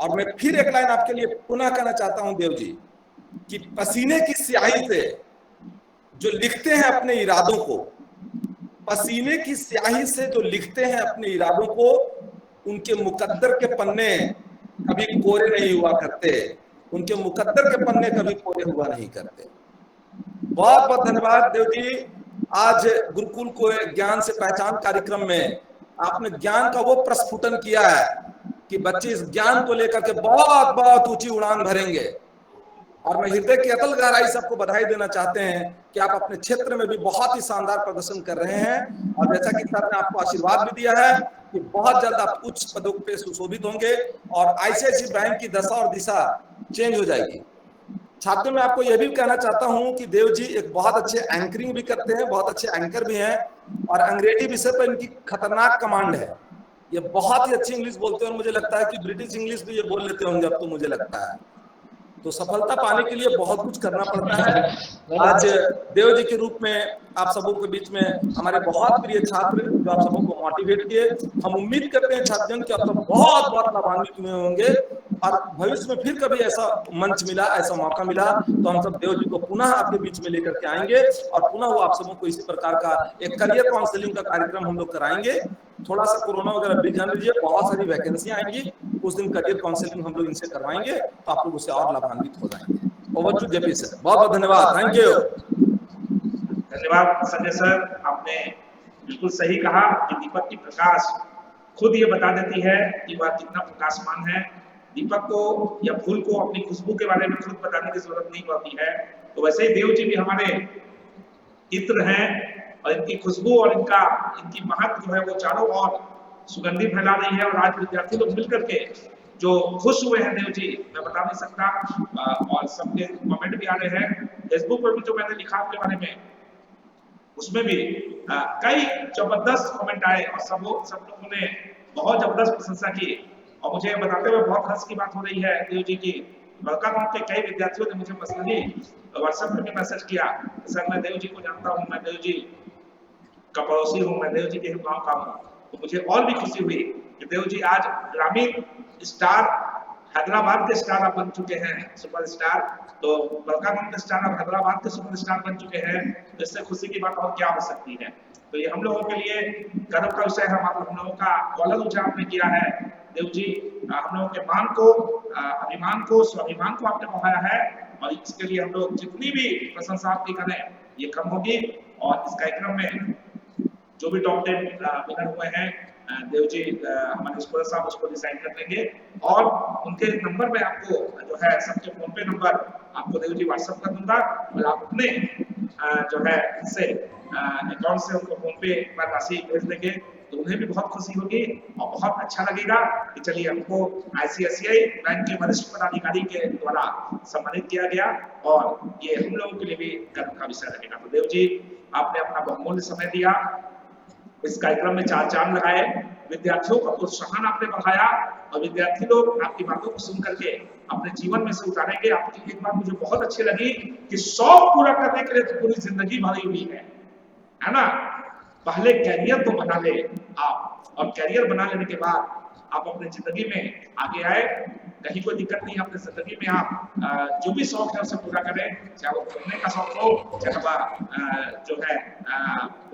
और मैं फिर एक लाइन आपके लिए पुनः कहना चाहता हूं देव जी, कि पसीने की स्याही से जो लिखते हैं अपने इरादों को, पसीने की स्याही से जो लिखते हैं अपने इरादों को, उनके मुकद्दर के पन्ने कभी कोरे नहीं हुआ करते, उनके मुकद्दर के पन्ने कभी पूरे हुआ नहीं करते। बहुत बहुत धन्यवाद देव जी। आज गुरुकुल को ज्ञान से पहचान कार्यक्रम में आपने ज्ञान का वो प्रस्फुटन किया है कि बच्चे इस ज्ञान को लेकर के बहुत बहुत ऊंची उड़ान भरेंगे। और मैं हृदय की अतल गहराई से आपको बधाई देना चाहते हैं कि आप अपने क्षेत्र में भी बहुत ही शानदार प्रदर्शन कर रहे हैं। और जैसा कि सर ने आपको आशीर्वाद भी दिया है कि बहुत जल्द आप उच्च पदों पे सुशोभित होंगे और ICICI बैंक की दशा और दिशा चेंज हो जाएगी। छात्रों में आपको यह भी कहना चाहता हूं कि देव जी एक बहुत अच्छे एंकरिंग भी करते हैं, बहुत अच्छे एंकर भी हैं और अंग्रेजी विषय पर इनकी खतरनाक कमांड है। ये बहुत ही अच्छी इंग्लिश बोलते हैं और मुझे लगता है कि ब्रिटिश इंग्लिश भी ये बोल लेते होंगे अब तो मुझे लगता है। तो सफलता पाने के लिए बहुत कुछ करना पड़ता है। आज देव जी के रूप में आप सबों के बीच में हमारे बहुत प्रिय छात्र जो आप सबों को मोटिवेट किए, हम उम्मीद करते हैं छात्रजन कि आप सब बहुत बहुत लाभान्वित हुए होंगे और भविष्य में फिर कभी ऐसा मंच मिला, ऐसा मौका मिला तो हम सब देव जी को पुनः आपके बीच में लेकर के आएंगे और पुनः वो आप सबों को इसी प्रकार का एक करियर काउंसलिंग का कार्यक्रम हम लोग कराएंगे। थोड़ा सा कोरोना वगैरह भी ध्यान दीजिए, बहुत सारी वैकेंसियां आएंगी, उस दिन करियर काउंसलिंग हम लोग इनसे करवाएंगे तो आप लोग उससे और लाभान्वित हो जाएंगे। ओवर टू जेपी सर, बहुत बहुत धन्यवाद, थैंक यू। धन्यवाद संजय सर, आपने बिल्कुल सही कहा कि दीपक की प्रकाश खुद ये बता देती है कि वह कितना प्रकाशमान है। दीपक को या फूल को अपनी खुशबू के बारे में खुद बताने की जरूरत नहीं पड़ती है। तो वैसे ही देव जी भी हमारे इत्र हैं और इनकी खुशबू और इनकी महक जो है वो चारों ओर सुगंधी फैला रही है। और आज विद्यार्थी लोग मिलकर के जो खुश हुए हैं देव जी, मैं बता नहीं सकता। और सबके कमेंट भी आ रहे हैं, फेसबुक पर भी जो मैंने लिखा आपके बारे में उसमें भी कई जबरदस्त कमेंट आए और सब लोगों ने बहुत जबरदस्त प्रशंसा की। और मुझे बताते हुए बहुत हर्ष की बात हो रही है देव जी की, बड़का गांव के कई विद्यार्थियों ने मुझे पर्सनली व्हाट्सएप पर भी मैसेज किया, सर मैं देव जी को जानता हूँ, मैं देव जी का पड़ोसी हूँ, मैं देव जी के गांव का हूँ। तो मुझे और भी खुशी हुई कि देव जी आज ग्रामीण स्टार, हैदराबाद के स्टार आप बन चुके हैं, सुपरस्टार। तो बड़का गांव के स्टार अब हैदराबाद के सुपरस्टार बन चुके हैं, तो इससे खुशी की बात और क्या हो सकती है। तो ये हम लोगों के लिए गर्व का विषय है, हम लोगों का कॉलर ऊंचा आपने किया है देव जी। हम लोगों के मान को, अभिमान को, स्वाभिमान को आपने बढ़ाया है और इसके लिए हम लोग जितनी भी प्रशंसा आपकी करें ये कम होगी। और इस कार्यक्रम में जो भी टॉप 10 विनर हुए हैं देव जी, हमारे स्कूल साहब उसको डिसाइड कर लेंगे और उनके नंबर में आपको जो है सबके फोन पे नंबर आपको देव जी व्हाट्सएप कर दूंगा और आप अपने जो है इससे अकाउंट से उनको फोन पे पर राशि भेज देंगे तो उन्हें भी बहुत खुशी होगी और बहुत अच्छा लगेगा कि चलिए हमको ICICI बैंक के वरिष्ठ पदाधिकारी के द्वारा सम्मानित किया गया और ये हम लोगों के लिए भी गर्व का विषय रहेगा। तो देव जी आपने अपना बहुमूल्य समय दिया, इस कार्यक्रम में 4 चांद लगाए, विद्यार्थियों का प्रोत्साहन आपने बढ़ाया और विद्यार्थी लोग आपकी बातों को सुन करके अपने जीवन में से उतारेंगे। आपकी एक बात मुझे बहुत अच्छी लगी कि शौक पूरा करने के लिए तो पूरी जिंदगी भरी हुई है ना। पहले कैरियर तो बना ले आप, और कैरियर बना लेने के बाद आप अपने जिंदगी में आगे आए, कहीं कोई दिक्कत नहीं। अपने जिंदगी में आप जो भी शौक है उसे पूरा करें, चाहे वो घूमने का शौक हो, चाहे वह जो है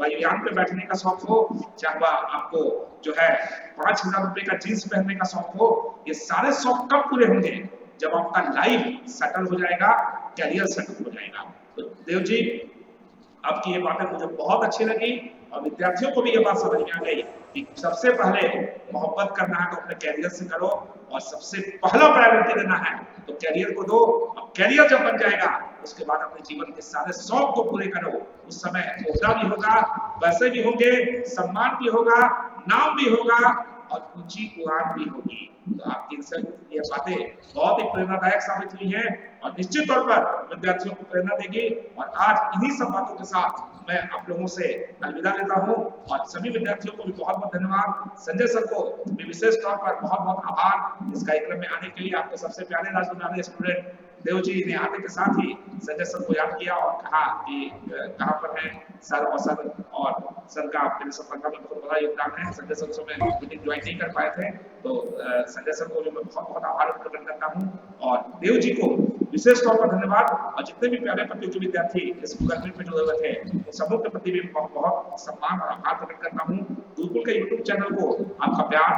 वायुयान पे बैठने का शौक हो, चाहे वह आपको जो है 5,000 रुपए का जींस पहनने का शौक हो। ये सारे शौक कब पूरे होंगे? जब आपका लाइफ सेटल हो जाएगा, कैरियर सेटल हो जाएगा। तो देव जी आपकी ये बातें मुझे बहुत अच्छी लगी और विद्यार्थियों को भी ये बात समझ में आ गई कि सबसे पहले मोहब्बत करना है तो अपने कैरियर से करो और सबसे पहला प्रायोरिटी देना है तो कैरियर को दो। अब कैरियर जब बन जाएगा उसके बाद अपने जीवन के सारे शौक को पूरे करो। उस समय ओहदा भी होगा, पैसे भी होंगे, सम्मान भी होगा, नाम भी होगा और ऊंची उड़ान भी होगी। तो आपकी ये बातें बहुत ही प्रेरणादायक साबित हुई है और निश्चित तौर पर विद्यार्थियों को प्रेरणा देगी। और आज इन्हीं सब बातों के साथ मैं आप लोगों से अलविदा लेता हूं और सभी विद्यार्थियों को भी बहुत बहुत धन्यवाद। संजय सर को भी विशेष तौर पर बहुत बहुत आभार इस कार्यक्रम में आने के लिए। आपके सबसे प्यारे राजदुलारे स्टूडेंट देव जी ने आने के साथ ही संजय सर को याद किया और कहा कि कहां पर है सर, और सर का मेरी सफलता में बहुत बड़ा योगदान है। संजय सर से मैं मीटिंग ज्वाइन नहीं कर पाए थे तो संजय सर को भी मैं बहुत बहुत आभार प्रकट करता हूं और देव जी को विशेष तौर पर धन्यवाद। और जितने भी प्यारे प्रतियोगी विद्यार्थी इस कार्यक्रम में जुड़े हुए थे उन सबों के प्रति भी बहुत बहुत सम्मान और आभार प्रकट करता हूँ। गुरुकुल के YouTube चैनल को आपका प्यार,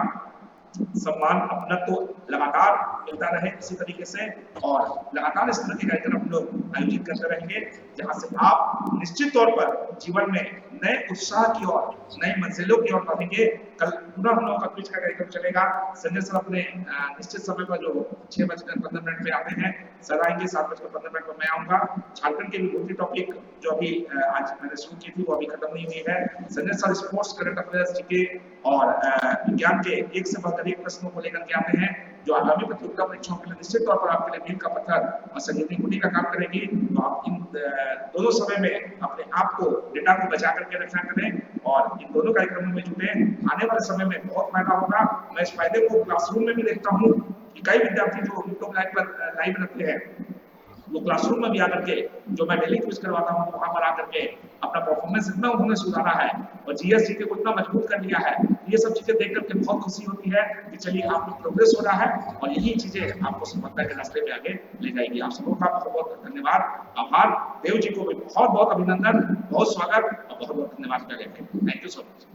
सम्मान अपनत्व लगातार मिलता रहे इसी तरीके से, और लगातार इस तरह के कार्यक्रम हम लोग आयोजित करते रहेंगे, जहां से आप निश्चित तौर पर जीवन में नए उत्साह की ओर, नई मंजिलों की ओर बढ़ेंगे। कल पूरा हम लोगों का क्विज का कार्यक्रम चलेगा। संजय सर अपने निश्चित समय पर जो 6:15 पे आते हैं, सर आएंगे 7:15 पर मैं आऊंगा। झारखंड के विभूति टॉपिक जो अभी आज मैंने शुरू की थी वो अभी खत्म नहीं हुई है। Sanjay sir sports, current affairs, GK और विज्ञान के एक से बढ़कर एक प्रश्नों को लेकर के आते हैं, जो आगामी प्रतियोगिता परीक्षाओं के लिए निश्चित तौर पर आपके लिए मील का पत्थर और संजीवनी बूटी का काम करेगी। तो आप इन दोनों समय में अपने आप को, डेटा को बचा करके रखना करें और इन दोनों कार्यक्रमों में जुटे। आने वाले समय में बहुत फायदा होगा। मैं इस फायदे को क्लासरूम में भी देखता हूँ कि कई विद्यार्थी जो यूट्यूब लाइव रखते हैं, वो क्लासरूम में भी आकर के, जो मैं डेली क्विज करवाता हूँ वहां पर आकर के अपना परफॉर्मेंस इतना उन्होंने सुधारा है और जीएस जीके को इतना मजबूत कर लिया है। ये सब चीजें देख करके बहुत खुशी होती है कि चलिए आप लोग प्रोग्रेस हो रहा है और यही चीजें आपको सफलता के रास्ते पे आगे ले जाएगी। आप सबों का बहुत बहुत धन्यवाद, आभार। देव जी को भी बहुत बहुत अभिनंदन, बहुत स्वागत और बहुत बहुत धन्यवाद करेंगे। Thank you so much.